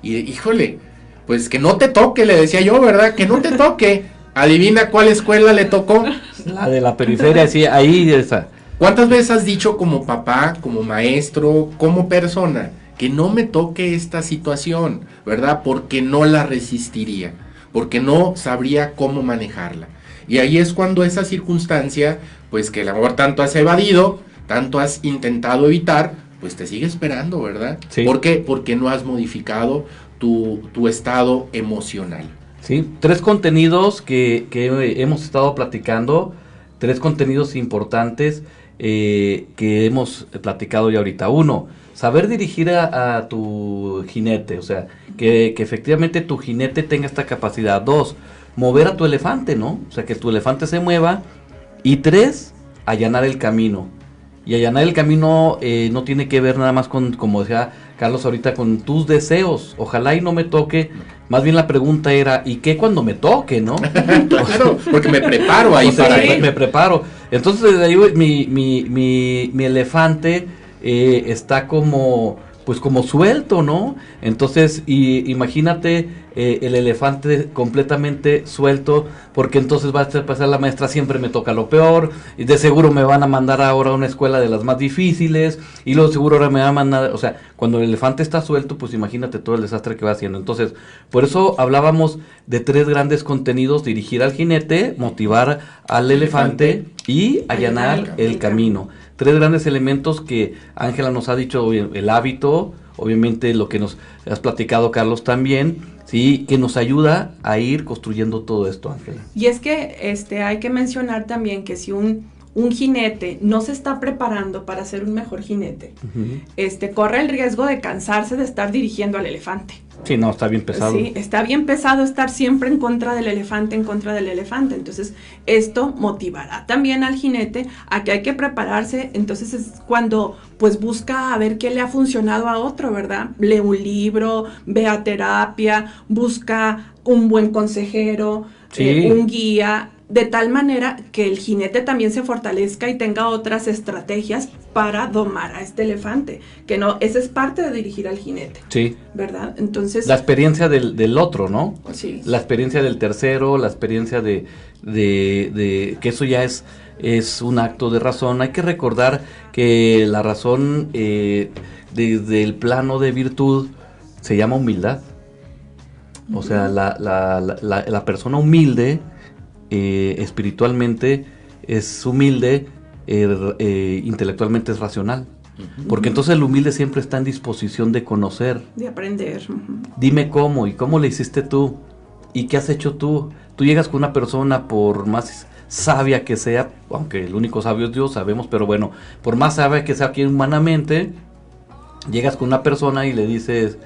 Y, híjole, pues que no te toque, le decía yo, ¿verdad? Que no te toque. Adivina cuál escuela le tocó. La de la periferia, sí, ahí está. ¿Cuántas veces has dicho como papá, como maestro, como persona, que no me toque esta situación, ¿verdad? Porque no la resistiría, porque no sabría cómo manejarla. Y ahí es cuando esa circunstancia, pues que a lo mejor tanto has evadido, tanto has intentado evitar, pues te sigue esperando, ¿verdad? Sí. ¿Por qué? Porque no has modificado tu estado emocional. Sí, 3 contenidos que hemos estado platicando, 3 contenidos importantes que hemos platicado ya ahorita. 1, saber dirigir a tu jinete, o sea, que efectivamente tu jinete tenga esta capacidad. 2, mover a tu elefante, ¿no? O sea, que tu elefante se mueva. Y 3, allanar el camino. Y allanar el camino no tiene que ver nada más con, como decía Carlos ahorita, con tus deseos. Ojalá y no me toque. Más bien la pregunta era, ¿y qué cuando me toque, no? Claro, porque me preparo ahí, o sea, para ir. me preparo. Entonces ahí mi elefante está como suelto, ¿no? Entonces imagínate el elefante completamente suelto, porque entonces va a pasar la maestra, siempre me toca lo peor, y de seguro me van a mandar ahora a una escuela de las más difíciles, y luego seguro ahora me van a mandar, o sea, cuando el elefante está suelto, pues imagínate todo el desastre que va haciendo. Entonces, por eso hablábamos de 3 grandes contenidos: dirigir al jinete, motivar al elefante y allanar el camino. 3 grandes elementos que Ángela nos ha dicho, el hábito, obviamente lo que nos has platicado, Carlos, también, sí, que nos ayuda a ir construyendo todo esto, Ángela. Y es que hay que mencionar también que si un un jinete no se está preparando para ser un mejor jinete, corre el riesgo de cansarse de estar dirigiendo al elefante. Sí, no, está bien pesado. Sí, está bien pesado estar siempre en contra del elefante, Entonces, esto motivará también al jinete a que hay que prepararse. Entonces, es cuando pues busca a ver qué le ha funcionado a otro, ¿verdad? Lee un libro, ve a terapia, busca un buen consejero, sí, un guía, de tal manera que el jinete también se fortalezca y tenga otras estrategias para domar a este elefante, que no, esa es parte de dirigir al jinete, sí, ¿verdad? Entonces, la experiencia del otro, ¿no? Sí. La experiencia del tercero, la experiencia de que eso ya es un acto de razón. Hay que recordar que la razón desde el plano de virtud se llama humildad. O sea, la persona humilde espiritualmente es humilde, intelectualmente es racional. Porque entonces el humilde siempre está en disposición de conocer, de aprender. Dime cómo, y cómo le hiciste tú, y qué has hecho tú. Tú llegas con una persona, por más sabia que sea, aunque el único sabio es Dios, sabemos, pero bueno, por más sabia que sea aquí humanamente, llegas con una persona y le dices,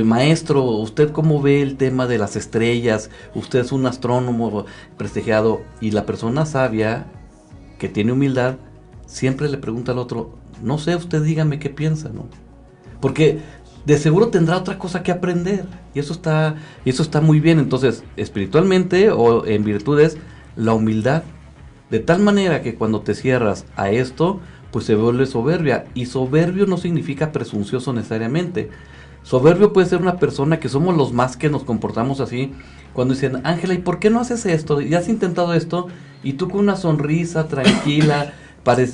maestro, ¿usted cómo ve el tema de las estrellas? Usted es un astrónomo prestigiado, y la persona sabia, que tiene humildad, siempre le pregunta al otro, no sé, usted dígame qué piensa, ¿no? Porque de seguro tendrá otra cosa que aprender, y eso está muy bien. Entonces, espiritualmente o en virtudes, la humildad, de tal manera que cuando te cierras a esto, pues se vuelve soberbia, y soberbio no significa presuncioso necesariamente. Soberbio puede ser una persona que somos los más que nos comportamos así, cuando dicen, Ángela, ¿y por qué no haces esto? ¿Ya has intentado esto? Y tú con una sonrisa tranquila,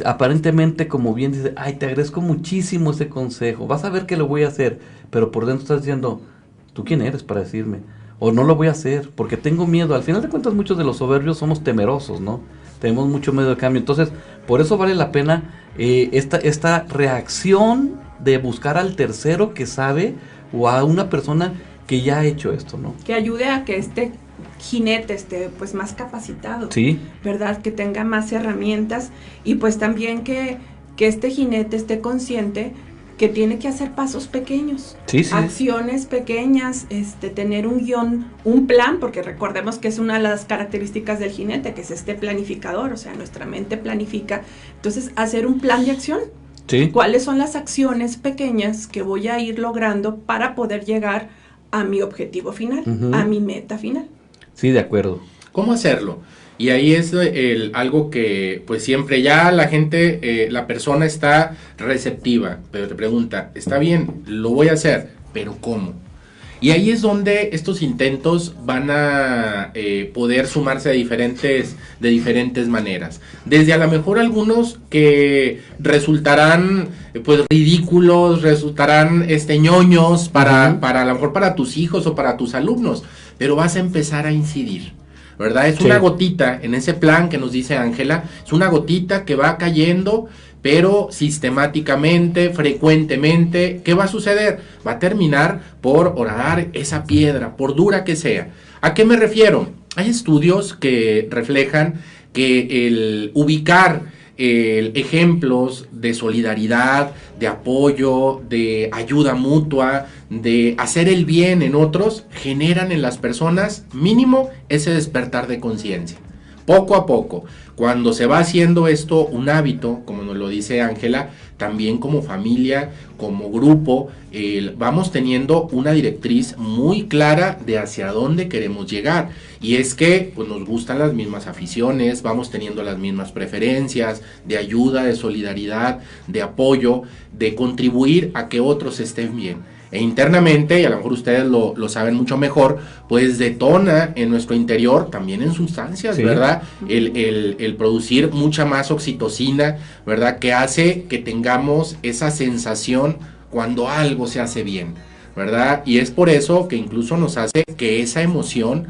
aparentemente como bien dices, ay, te agradezco muchísimo ese consejo, vas a ver que lo voy a hacer, pero por dentro estás diciendo, ¿tú quién eres para decirme? O no lo voy a hacer, porque tengo miedo. Al final de cuentas, muchos de los soberbios somos temerosos, ¿no? Tenemos mucho miedo de cambio. Entonces, por eso vale la pena esta reacción de buscar al tercero que sabe, o a una persona que ya ha hecho esto, ¿no? Que ayude a que este jinete esté pues más capacitado, sí, ¿verdad? Que tenga más herramientas, y pues también que este jinete esté consciente que tiene que hacer pasos pequeños, sí, sí, acciones pequeñas, tener un guión, un plan, porque recordemos que es una de las características del jinete, que es planificador, o sea, nuestra mente planifica. Entonces, hacer un plan de acción. sí. ¿Cuáles son las acciones pequeñas que voy a ir logrando para poder llegar a mi objetivo final, a mi meta final? Sí, de acuerdo. ¿Cómo hacerlo? Y ahí es algo que pues siempre ya la gente, la persona está receptiva, pero te pregunta, está bien, lo voy a hacer, pero ¿cómo? Y ahí es donde estos intentos van a poder sumarse de diferentes maneras. Desde a lo mejor algunos que resultarán pues ridículos, resultarán ñoños para a lo mejor para tus hijos o para tus alumnos, pero vas a empezar a incidir, ¿verdad? Es una gotita en ese plan que nos dice Ángela, es una gotita que va cayendo, pero sistemáticamente, frecuentemente. ¿Qué va a suceder? Va a terminar por horadar esa piedra, por dura que sea. ¿A qué me refiero? Hay estudios que reflejan que el ubicar ejemplos de solidaridad, de apoyo, de ayuda mutua, de hacer el bien en otros, generan en las personas mínimo ese despertar de conciencia. Poco a poco, cuando se va haciendo esto un hábito, como nos lo dice Ángela, también como familia, como grupo, vamos teniendo una directriz muy clara de hacia dónde queremos llegar. Y es que pues, nos gustan las mismas aficiones, vamos teniendo las mismas preferencias de ayuda, de solidaridad, de apoyo, de contribuir a que otros estén bien. E internamente, y a lo mejor ustedes lo saben mucho mejor, pues detona en nuestro interior, también en sustancias, sí, ¿verdad? El producir mucha más oxitocina, ¿verdad? Que hace que tengamos esa sensación cuando algo se hace bien, ¿verdad? Y es por eso que incluso nos hace que esa emoción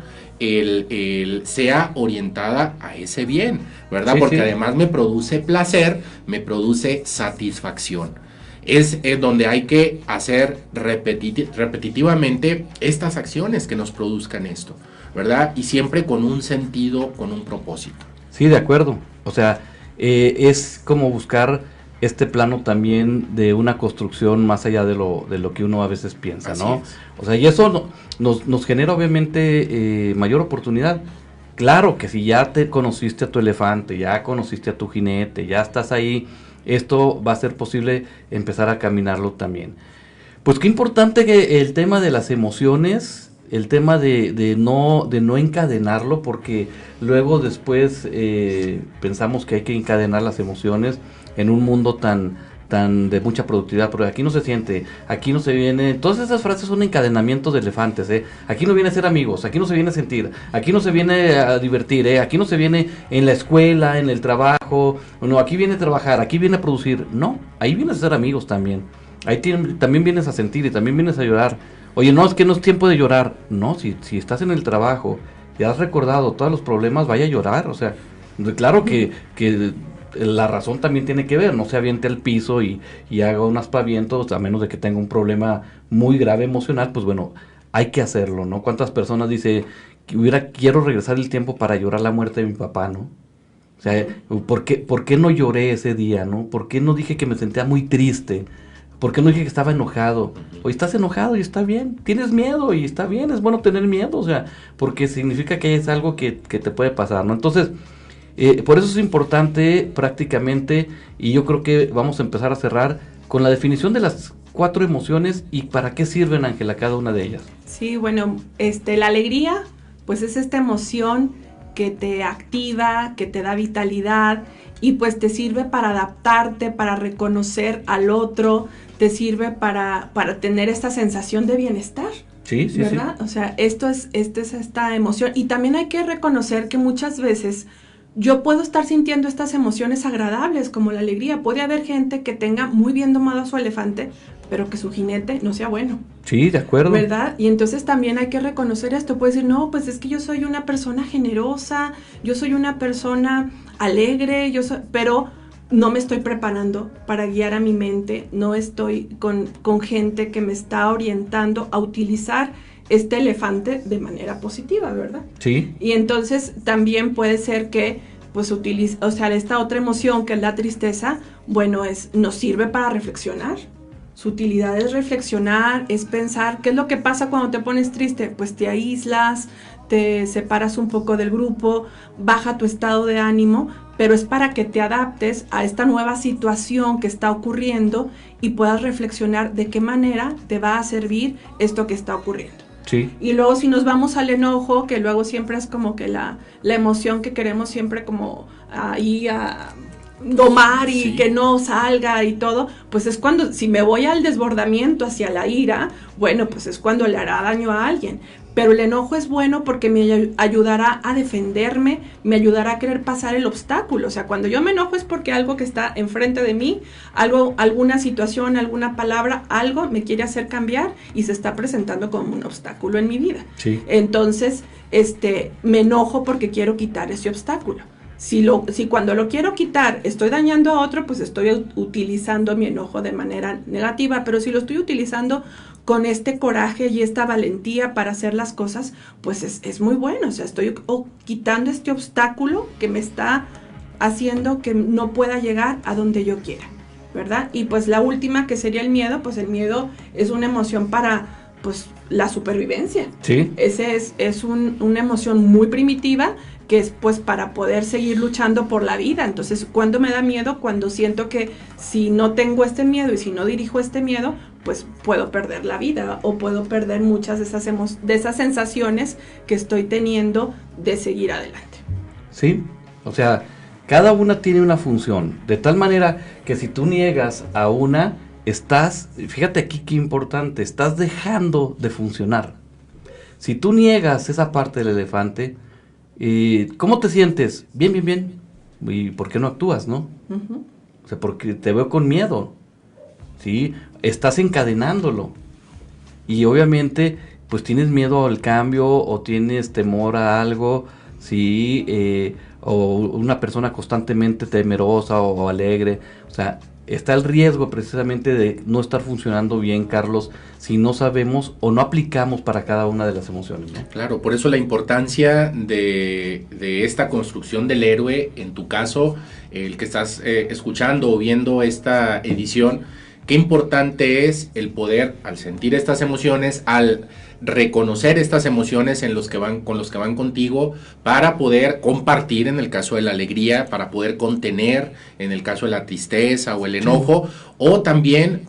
sea orientada a ese bien, ¿verdad? Sí, porque sí, además me produce placer, me produce satisfacción. Es donde hay que hacer repetitivamente estas acciones que nos produzcan esto, ¿verdad? Y siempre con un sentido, con un propósito. Sí, de acuerdo. O sea, es como buscar este plano también de una construcción más allá de lo que uno a veces piensa, Así ¿no? es. O sea, y eso nos genera obviamente mayor oportunidad. Claro que si ya te conociste a tu elefante, ya conociste a tu jinete, ya estás ahí, esto va a ser posible empezar a caminarlo también. Pues qué importante que el tema de las emociones, el tema de no encadenarlo, porque luego después pensamos que hay que encadenar las emociones en un mundo tan de mucha productividad, porque aquí no se siente, aquí no se viene, todas esas frases son encadenamientos de elefantes, aquí no viene a ser amigos, aquí no se viene a sentir, aquí no se viene a divertir, aquí no se viene en la escuela, en el trabajo, no, aquí viene a trabajar, aquí viene a producir, no, ahí vienes a ser amigos también, ahí también vienes a sentir y también vienes a llorar. Oye, no, es que no es tiempo de llorar, no, si estás en el trabajo y has recordado todos los problemas, vaya a llorar, o sea, claro que la razón también tiene que ver, no se aviente al piso y haga un aspaviento, a menos de que tenga un problema muy grave emocional, pues bueno, hay que hacerlo, ¿no? ¿Cuántas personas dice, quiero regresar el tiempo para llorar la muerte de mi papá, ¿no? O sea, ¿por qué no lloré ese día, no? ¿Por qué no dije que me sentía muy triste? ¿Por qué no dije que estaba enojado? Hoy estás enojado y está bien, tienes miedo y está bien, es bueno tener miedo, o sea, porque significa que es algo que te puede pasar, ¿no? Entonces, por eso es importante prácticamente, y yo creo que vamos a empezar a cerrar con la definición de las 4 emociones y para qué sirven, Ángela, cada una de ellas. Sí, bueno, la alegría, pues es esta emoción que te activa, que te da vitalidad y pues te sirve para adaptarte, para reconocer al otro, te sirve para tener esta sensación de bienestar. Sí, sí, ¿verdad? sí. O sea, esto es esta emoción. Y también hay que reconocer que muchas veces yo puedo estar sintiendo estas emociones agradables como la alegría. Puede haber gente que tenga muy bien domado a su elefante, pero que su jinete no sea bueno. Sí, de acuerdo. ¿Verdad? Y entonces también hay que reconocer esto. Puede decir, no, pues es que yo soy una persona generosa, yo soy una persona alegre, pero no me estoy preparando para guiar a mi mente, no estoy con gente que me está orientando a utilizar este elefante de manera positiva, ¿verdad? Sí. Y entonces también puede ser que pues esta otra emoción que es la tristeza, bueno, nos sirve para reflexionar. Su utilidad es reflexionar, es pensar qué es lo que pasa cuando te pones triste, pues te aíslas, te separas un poco del grupo, baja tu estado de ánimo, pero es para que te adaptes a esta nueva situación que está ocurriendo y puedas reflexionar de qué manera te va a servir esto que está ocurriendo. Sí. Y luego si nos vamos al enojo, que luego siempre es como que la emoción que queremos siempre como ahí a domar y que no salga y todo, pues es cuando, si me voy al desbordamiento hacia la ira, bueno, pues es cuando le hará daño a alguien. Pero el enojo es bueno porque me ayudará a defenderme, me ayudará a querer pasar el obstáculo. O sea, cuando yo me enojo es porque algo que está enfrente de mí, alguna situación, alguna palabra, algo me quiere hacer cambiar y se está presentando como un obstáculo en mi vida. Sí. Entonces, me enojo porque quiero quitar ese obstáculo. Si cuando lo quiero quitar estoy dañando a otro, pues estoy utilizando mi enojo de manera negativa, pero si lo estoy utilizando con este coraje y esta valentía para hacer las cosas, pues es muy bueno. O sea, estoy quitando este obstáculo que me está haciendo que no pueda llegar a donde yo quiera, ¿verdad? Y pues la última, que sería el miedo, pues el miedo es una emoción para pues la supervivencia. Sí. Ese es una emoción muy primitiva que es pues para poder seguir luchando por la vida. Entonces, ¿cuándo me da miedo? Cuando siento que si no tengo este miedo y si no dirijo este miedo, pues puedo perder la vida o puedo perder muchas de esas sensaciones que estoy teniendo de seguir adelante. Sí, o sea, cada una tiene una función, de tal manera que si tú niegas a una, fíjate aquí qué importante, estás dejando de funcionar. Si tú niegas esa parte del elefante, ¿cómo te sientes? Bien, bien, bien. ¿Y por qué no actúas, no? Uh-huh. O sea, porque te veo con miedo. ¿Sí? Estás encadenándolo. Y obviamente, pues tienes miedo al cambio o tienes temor a algo, ¿sí? O una persona constantemente temerosa o alegre. O sea, está el riesgo precisamente de no estar funcionando bien, Carlos, si no sabemos o no aplicamos para cada una de las emociones, ¿no? Claro, por eso la importancia de esta construcción del héroe, en tu caso, el que estás escuchando o viendo esta edición, qué importante es el poder, al sentir estas emociones, al reconocer estas emociones con los que van contigo, para poder compartir en el caso de la alegría, para poder contener en el caso de la tristeza o el enojo, o también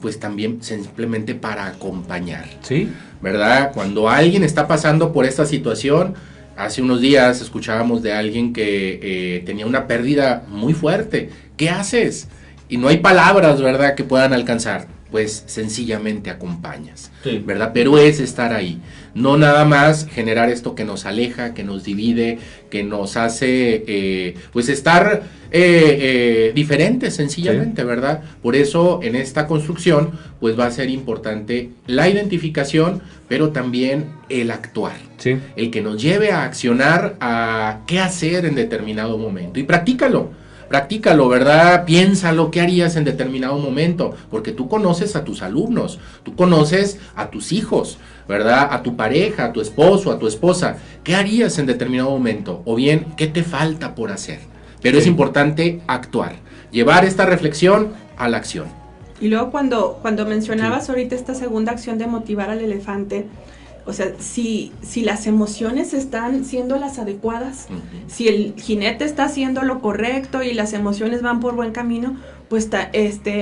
simplemente para acompañar. Sí. ¿Verdad? Cuando alguien está pasando por esta situación, hace unos días escuchábamos de alguien que tenía una pérdida muy fuerte. ¿Qué haces? Y no hay palabras, ¿verdad?, que puedan alcanzar. Pues sencillamente acompañas, sí, ¿verdad? Pero es estar ahí, no nada más generar esto que nos aleja, que nos divide, que nos hace pues estar diferentes sencillamente, sí, ¿verdad? Por eso en esta construcción pues va a ser importante la identificación, pero también el actuar, sí, el que nos lleve a accionar, a qué hacer en determinado momento, y practícalo, ¿verdad? Piénsalo, ¿qué harías en determinado momento? Porque tú conoces a tus alumnos, tú conoces a tus hijos, ¿verdad? A tu pareja, a tu esposo, a tu esposa. ¿Qué harías en determinado momento? O bien, ¿qué te falta por hacer? Pero sí, es importante actuar, llevar esta reflexión a la acción. Y luego cuando mencionabas, sí, ahorita esta segunda acción de motivar al elefante, o sea, si las emociones están siendo las adecuadas, si el jinete está haciendo lo correcto y las emociones van por buen camino, pues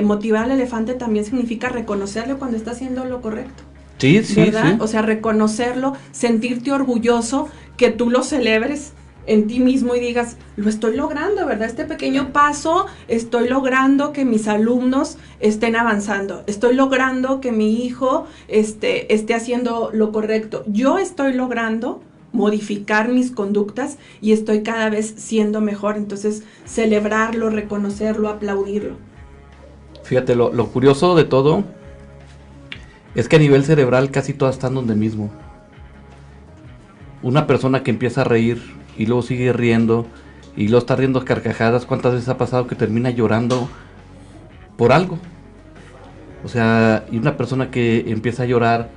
motivar al elefante también significa reconocerlo cuando está haciendo lo correcto. Sí, sí, ¿verdad? sí. O sea, reconocerlo, sentirte orgulloso, que tú lo celebres en ti mismo y digas, lo estoy logrando, ¿verdad? Este pequeño paso, estoy logrando que mis alumnos estén avanzando, estoy logrando que mi hijo esté haciendo lo correcto, yo estoy logrando modificar mis conductas y estoy cada vez siendo mejor. Entonces, celebrarlo, reconocerlo, aplaudirlo. Fíjate, lo curioso de todo es que a nivel cerebral casi todas están donde mismo. Una persona que empieza a reír y luego sigue riendo y luego está riendo a carcajadas, ¿cuántas veces ha pasado que termina llorando por algo? O sea, y una persona que empieza a llorar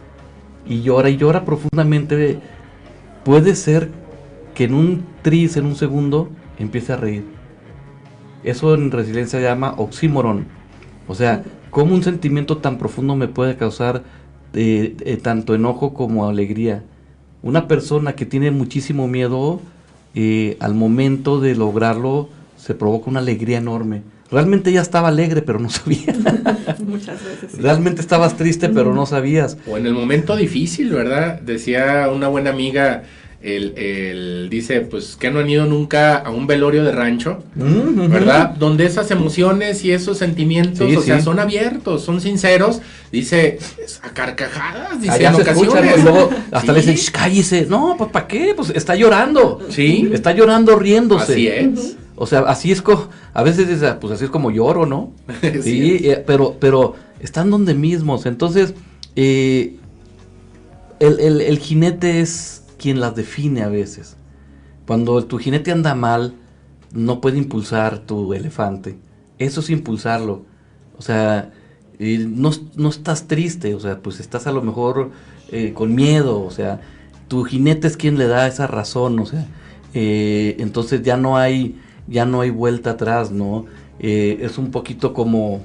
y llora profundamente, puede ser que en un segundo empiece a reír. Eso en resiliencia se llama oxímoron. O sea, ¿cómo un sentimiento tan profundo me puede causar tanto enojo como alegría? Una persona que tiene muchísimo miedo, al momento de lograrlo, se provoca una alegría enorme. Realmente ya estaba alegre, pero no sabía. Muchas veces. Sí. Realmente estabas triste, pero no sabías. O en el momento difícil, ¿verdad? Decía una buena amiga, dice, pues que no han ido nunca a un velorio de rancho, ¿verdad? Donde esas emociones y esos sentimientos, sí, o sea, son abiertos, son sinceros, dice, a carcajadas, dice, allá en ocasiones. Y luego hasta le dicen, cállese. No, pues ¿para qué? Pues está llorando. Sí. Está llorando riéndose. Así es. O sea, así es a veces dice, pues así es como lloro, ¿no? Sí, pero están donde mismos. Entonces, el jinete es quien las define a veces. Cuando tu jinete anda mal, no puede impulsar tu elefante. Eso es impulsarlo. O sea, no estás triste, o sea, pues estás a lo mejor con miedo, o sea, tu jinete es quien le da esa razón, o sea, entonces ya no hay vuelta atrás, ¿no? Es un poquito como,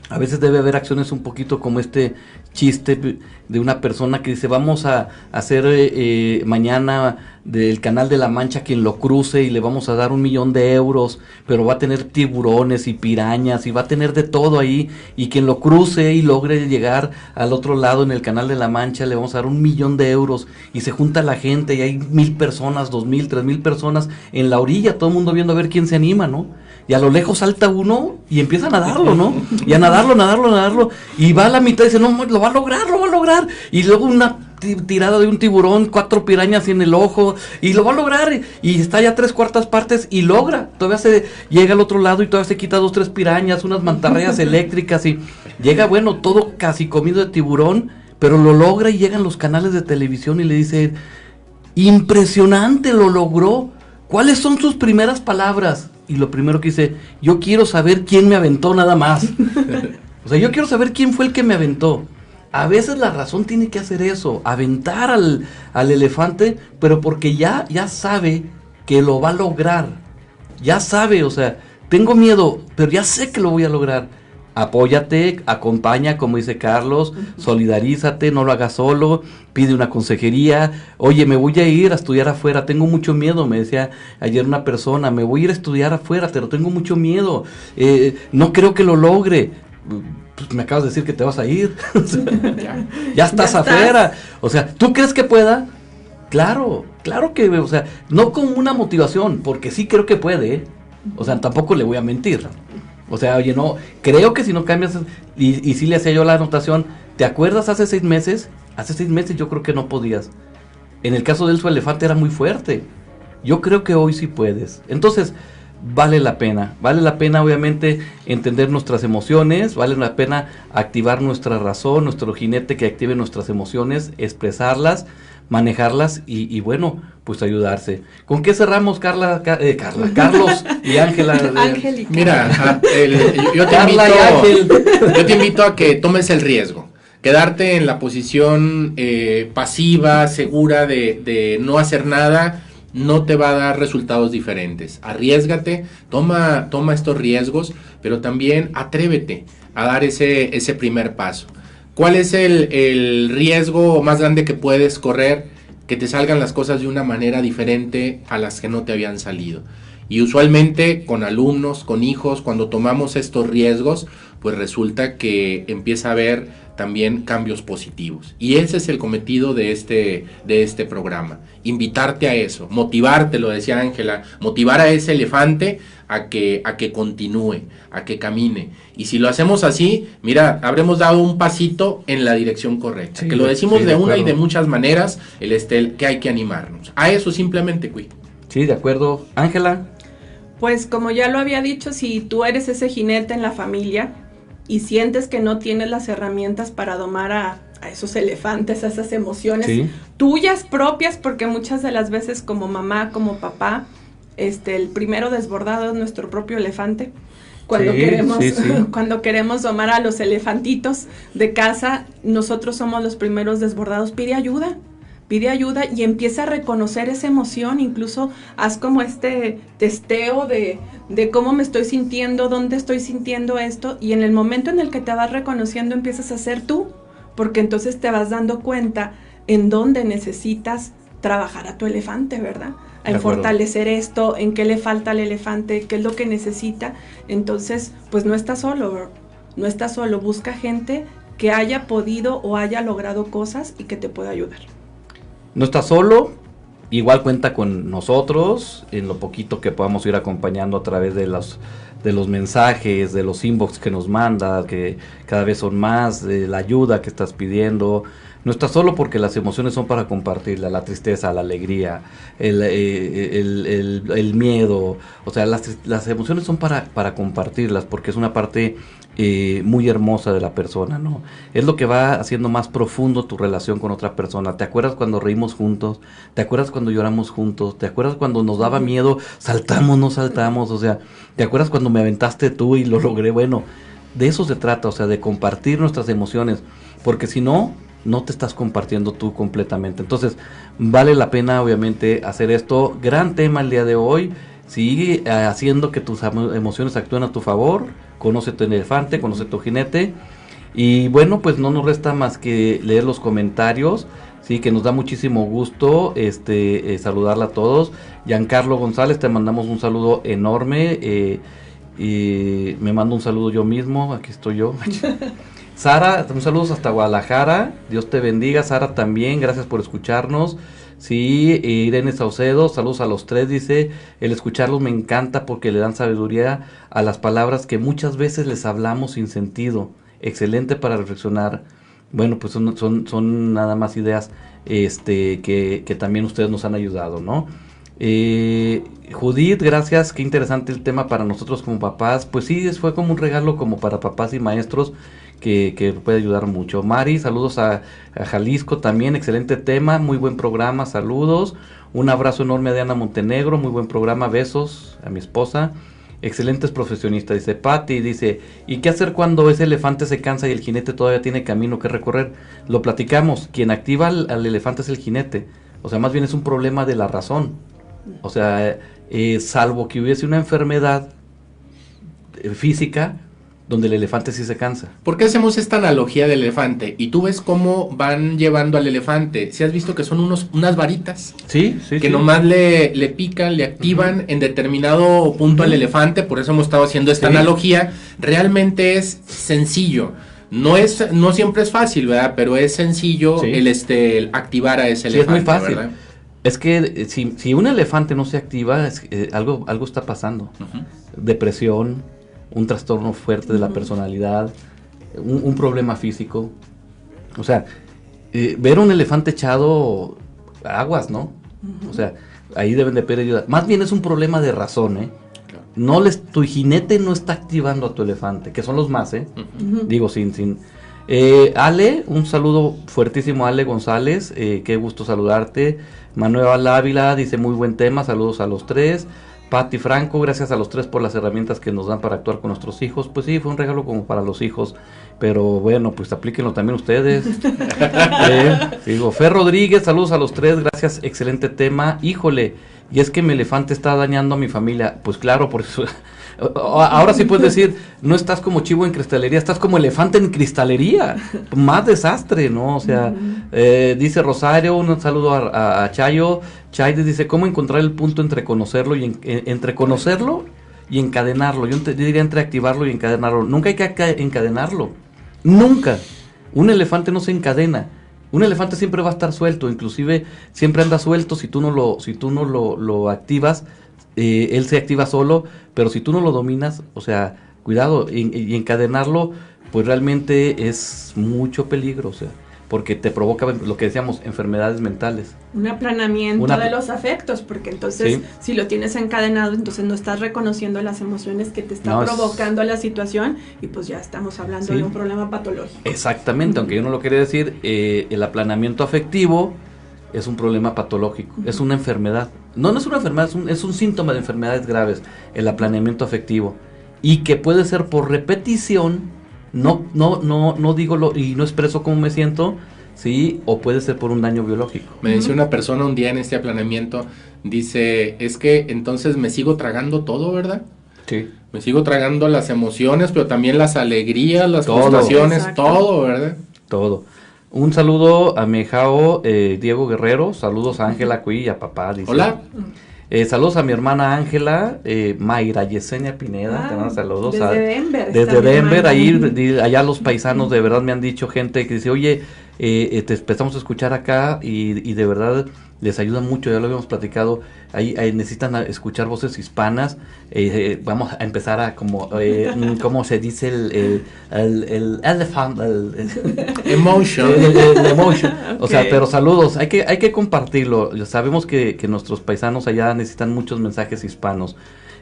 a veces debe haber acciones un poquito como este chiste de una persona que dice, vamos a hacer mañana del Canal de la Mancha quien lo cruce y le vamos a dar 1,000,000 de euros, pero va a tener tiburones y pirañas y va a tener de todo ahí, y quien lo cruce y logre llegar al otro lado en el Canal de la Mancha le vamos a dar 1,000,000 de euros, y se junta la gente y hay 1,000 personas, 2,000, 3,000 personas en la orilla, todo el mundo viendo a ver quién se anima, ¿no? Y a lo lejos salta uno y empieza a nadarlo, ¿no? Y a nadarlo, y va a la mitad y dice, no, lo va a lograr, y luego una tirada de un tiburón, 4 pirañas en el ojo, y lo va a lograr, y está ya 3/4 partes, y logra, todavía se llega al otro lado, y todavía se quita 2, 3 pirañas, unas mantarrayas eléctricas, y llega, bueno, todo casi comido de tiburón, pero lo logra, y llegan los canales de televisión, y le dice, impresionante, lo logró. ¿cuáles son sus primeras palabras? Y lo primero que dice, yo quiero saber quién me aventó nada más. O sea, yo quiero saber quién fue el que me aventó. A veces la razón tiene que hacer eso, aventar al elefante, pero porque ya sabe que lo va a lograr. Ya sabe, o sea, tengo miedo, pero ya sé que lo voy a lograr. Apóyate, acompaña, como dice Carlos, solidarízate, no lo hagas solo, pide una consejería. Oye, me voy a ir a estudiar afuera, tengo mucho miedo, me decía ayer una persona, me voy a ir a estudiar afuera, pero tengo mucho miedo, no creo que lo logre. Pues me acabas de decir que te vas a ir. O sea, ya estás afuera. O sea, ¿tú crees que pueda? Claro que, o sea, no con una motivación, porque sí creo que puede, ¿eh? O sea, tampoco le voy a mentir. O sea, oye, no, creo que si no cambias, y sí le hacía yo la anotación, ¿te acuerdas hace 6 meses? Hace 6 meses yo creo que no podías. En el caso de él, su elefante era muy fuerte. Yo creo que hoy sí puedes. Entonces, vale la pena obviamente entender nuestras emociones, vale la pena activar nuestra razón, nuestro jinete que active nuestras emociones, expresarlas, manejarlas y bueno, pues ayudarse. ¿Con qué cerramos, Carlos y Ángela? Mira, yo te invito a que tomes el riesgo. Quedarte en la posición pasiva, segura de no hacer nada, no te va a dar resultados diferentes. Arriésgate, toma estos riesgos, pero también atrévete a dar ese primer paso. ¿Cuál es el riesgo más grande que puedes correr? Que te salgan las cosas de una manera diferente a las que no te habían salido. Y usualmente con alumnos, con hijos, cuando tomamos estos riesgos, pues resulta que empieza a haber también cambios positivos. Y ese es el cometido de este programa. Invitarte a eso, motivarte, lo decía Ángela, motivar a ese elefante a que continúe, a que camine. Y si lo hacemos así, mira, habremos dado un pasito en la dirección correcta. Sí, que lo decimos de una y de muchas maneras, que hay que animarnos. A eso simplemente, Cui. Sí, de acuerdo. Ángela. Pues como ya lo había dicho, si tú eres ese jinete en la familia y sientes que no tienes las herramientas para domar a esos elefantes, a esas emociones tuyas propias, porque muchas de las veces como mamá, como papá, el primero desbordado es nuestro propio elefante. Cuando cuando queremos domar a los elefantitos de casa, nosotros somos los primeros desbordados. Pide ayuda y empieza a reconocer esa emoción. Incluso haz como testeo de cómo me estoy sintiendo, dónde estoy sintiendo esto, y en el momento en el que te vas reconociendo empiezas a ser tú, porque entonces te vas dando cuenta en dónde necesitas trabajar a tu elefante, ¿verdad? En fortalecer esto, en qué le falta al elefante, qué es lo que necesita. Entonces, pues no estás solo, busca gente que haya podido o haya logrado cosas y que te pueda ayudar. No estás solo, igual cuenta con nosotros, en lo poquito que podamos ir acompañando a través de los mensajes, de los inbox que nos manda, que cada vez son más, de la ayuda que estás pidiendo. No estás solo porque las emociones son para compartirla, la tristeza, la alegría, el miedo. O sea, las emociones son para compartirlas porque es una parte muy hermosa de la persona, ¿no? Es lo que va haciendo más profundo tu relación con otra persona. ¿Te acuerdas cuando reímos juntos? ¿Te acuerdas cuando lloramos juntos? ¿Te acuerdas cuando nos daba miedo? ¿Saltamos, no saltamos? O sea, ¿te acuerdas cuando me aventaste tú y lo logré? Bueno, de eso se trata, o sea, de compartir nuestras emociones, porque si no te estás compartiendo tú completamente. Entonces, vale la pena, obviamente, hacer esto. Gran tema el día de hoy. Sigue haciendo que tus emociones actúen a tu favor. Conoce tu elefante, conoce tu jinete. Y bueno, pues no nos resta más que leer los comentarios. Sí, que nos da muchísimo gusto saludarla a todos. Giancarlo González, te mandamos un saludo enorme. Y me mando un saludo yo mismo. Aquí estoy yo. Sara, un saludo hasta Guadalajara, Dios te bendiga. Sara también, gracias por escucharnos. Sí, Irene Saucedo, saludos a los tres, dice, el escucharlos me encanta porque le dan sabiduría a las palabras que muchas veces les hablamos sin sentido. Excelente para reflexionar. Bueno, pues son nada más ideas que también ustedes nos han ayudado, ¿no? Judith, gracias, qué interesante el tema para nosotros como papás. Pues sí, fue como un regalo como para papás y maestros que puede ayudar mucho. Mari, saludos a Jalisco también, excelente tema, muy buen programa, saludos. Un abrazo enorme a Diana Montenegro, muy buen programa, besos a mi esposa. Excelentes profesionistas, dice Patti, dice, ¿y qué hacer cuando ese elefante se cansa y el jinete todavía tiene camino que recorrer? Lo platicamos, quien activa al elefante es el jinete, o sea, más bien es un problema de la razón, o sea, salvo que hubiese una enfermedad física donde el elefante sí se cansa. ¿Por qué hacemos esta analogía del elefante? Y tú ves cómo van llevando al elefante. ¿Sí has visto que son unas varitas? Sí, que nomás le pican, le activan en determinado punto al elefante, por eso hemos estado haciendo esta analogía. Realmente es sencillo. No siempre es fácil, ¿verdad? Pero es sencillo el activar a ese elefante, es muy fácil. ¿verdad? Es que si un elefante no se activa, algo está pasando. Depresión, un trastorno fuerte de la personalidad, un problema físico. O sea, ver un elefante echado, aguas, ¿no? O sea, ahí deben de pedir ayuda. Más bien es un problema de razón, ¿eh? Claro. Tu jinete no está activando a tu elefante, que son los más, ¿eh? Digo, sin Ale, un saludo fuertísimo a Ale González, qué gusto saludarte. Manuel Ávila dice muy buen tema, saludos a los tres. Patti Franco, gracias a los tres por las herramientas que nos dan para actuar con nuestros hijos. Pues sí, fue un regalo como para los hijos, pero bueno, pues aplíquenlo también ustedes. Digo, Fer Rodríguez, saludos a los tres, gracias, excelente tema. Híjole, y es que mi elefante está dañando a mi familia. Pues claro, por eso. Ahora sí puedes decir, no estás como chivo en cristalería, estás como elefante en cristalería. Más desastre, ¿no? O sea, dice Rosario, un saludo a Chayo. Chaydes dice, ¿cómo encontrar el punto entre conocerlo y entre conocerlo y encadenarlo? Yo diría entre activarlo y encadenarlo. Nunca hay que encadenarlo. Nunca. Un elefante no se encadena. Un elefante siempre va a estar suelto, inclusive siempre anda suelto si tú no lo activas. Él se activa solo, pero si tú no lo dominas, o sea, cuidado, y encadenarlo, pues realmente es mucho peligro, o sea, porque te provoca lo que decíamos, enfermedades mentales. Un aplanamiento de los afectos, porque entonces si lo tienes encadenado, entonces no estás reconociendo las emociones que te está provocando la situación, y pues ya estamos hablando de un problema patológico. Exactamente, aunque yo no lo quería decir, el aplanamiento afectivo es un problema patológico, es una enfermedad. No es una enfermedad, es un síntoma de enfermedades graves, el aplanamiento afectivo. Y que puede ser por repetición, no digo y no expreso cómo me siento, sí, o puede ser por un daño biológico. Me decía una persona un día en este aplanamiento, dice, es que entonces me sigo tragando todo, ¿verdad? Sí. Me sigo tragando las emociones, pero también las alegrías, las frustraciones, todo, ¿verdad? Todo. Un saludo a mi hijao Diego Guerrero, saludos a Ángela Cuí y a papá. Dice. Hola. Saludos a mi hermana Ángela, Mayra Yesenia Pineda, te mando saludos. Desde Denver. Desde Denver, allá los paisanos de verdad me han dicho, gente que dice, oye, te empezamos a escuchar acá y de verdad les ayuda mucho, ya lo habíamos platicado, ahí necesitan escuchar voces hispanas, vamos a empezar a como, ¿cómo se dice? El elephant, emotion. El emotion. Okay. O sea, pero saludos, hay que compartirlo, sabemos que nuestros paisanos allá necesitan muchos mensajes hispanos.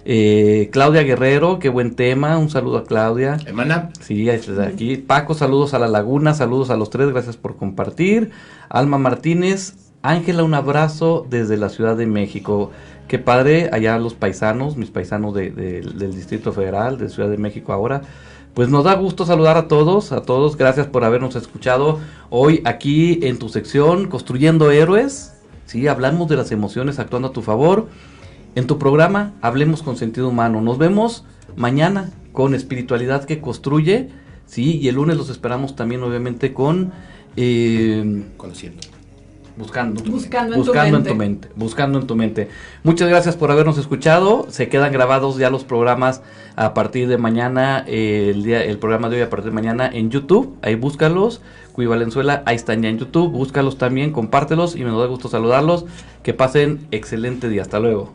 Claudia Guerrero, qué buen tema, un saludo a Claudia. Hermana. Sí, aquí. Paco, saludos a La Laguna, saludos a los tres, gracias por compartir. Alma Martínez, Ángela, un abrazo desde la Ciudad de México. Qué padre, allá los paisanos, mis paisanos del Distrito Federal, de Ciudad de México ahora. Pues nos da gusto saludar a todos, gracias por habernos escuchado hoy aquí en tu sección Construyendo Héroes. Sí, hablamos de las emociones actuando a tu favor. En tu programa, Hablemos con Sentido Humano. Nos vemos mañana con Espiritualidad que Construye. Sí, y el lunes los esperamos también, obviamente, con... Conociendo. Buscando en tu mente. Muchas gracias por habernos escuchado. Se quedan grabados ya los programas a partir de mañana, el programa de hoy a partir de mañana en YouTube. Ahí búscalos. Cuy Valenzuela, ahí están ya en YouTube. Búscalos también, compártelos y me da gusto saludarlos. Que pasen excelente día. Hasta luego.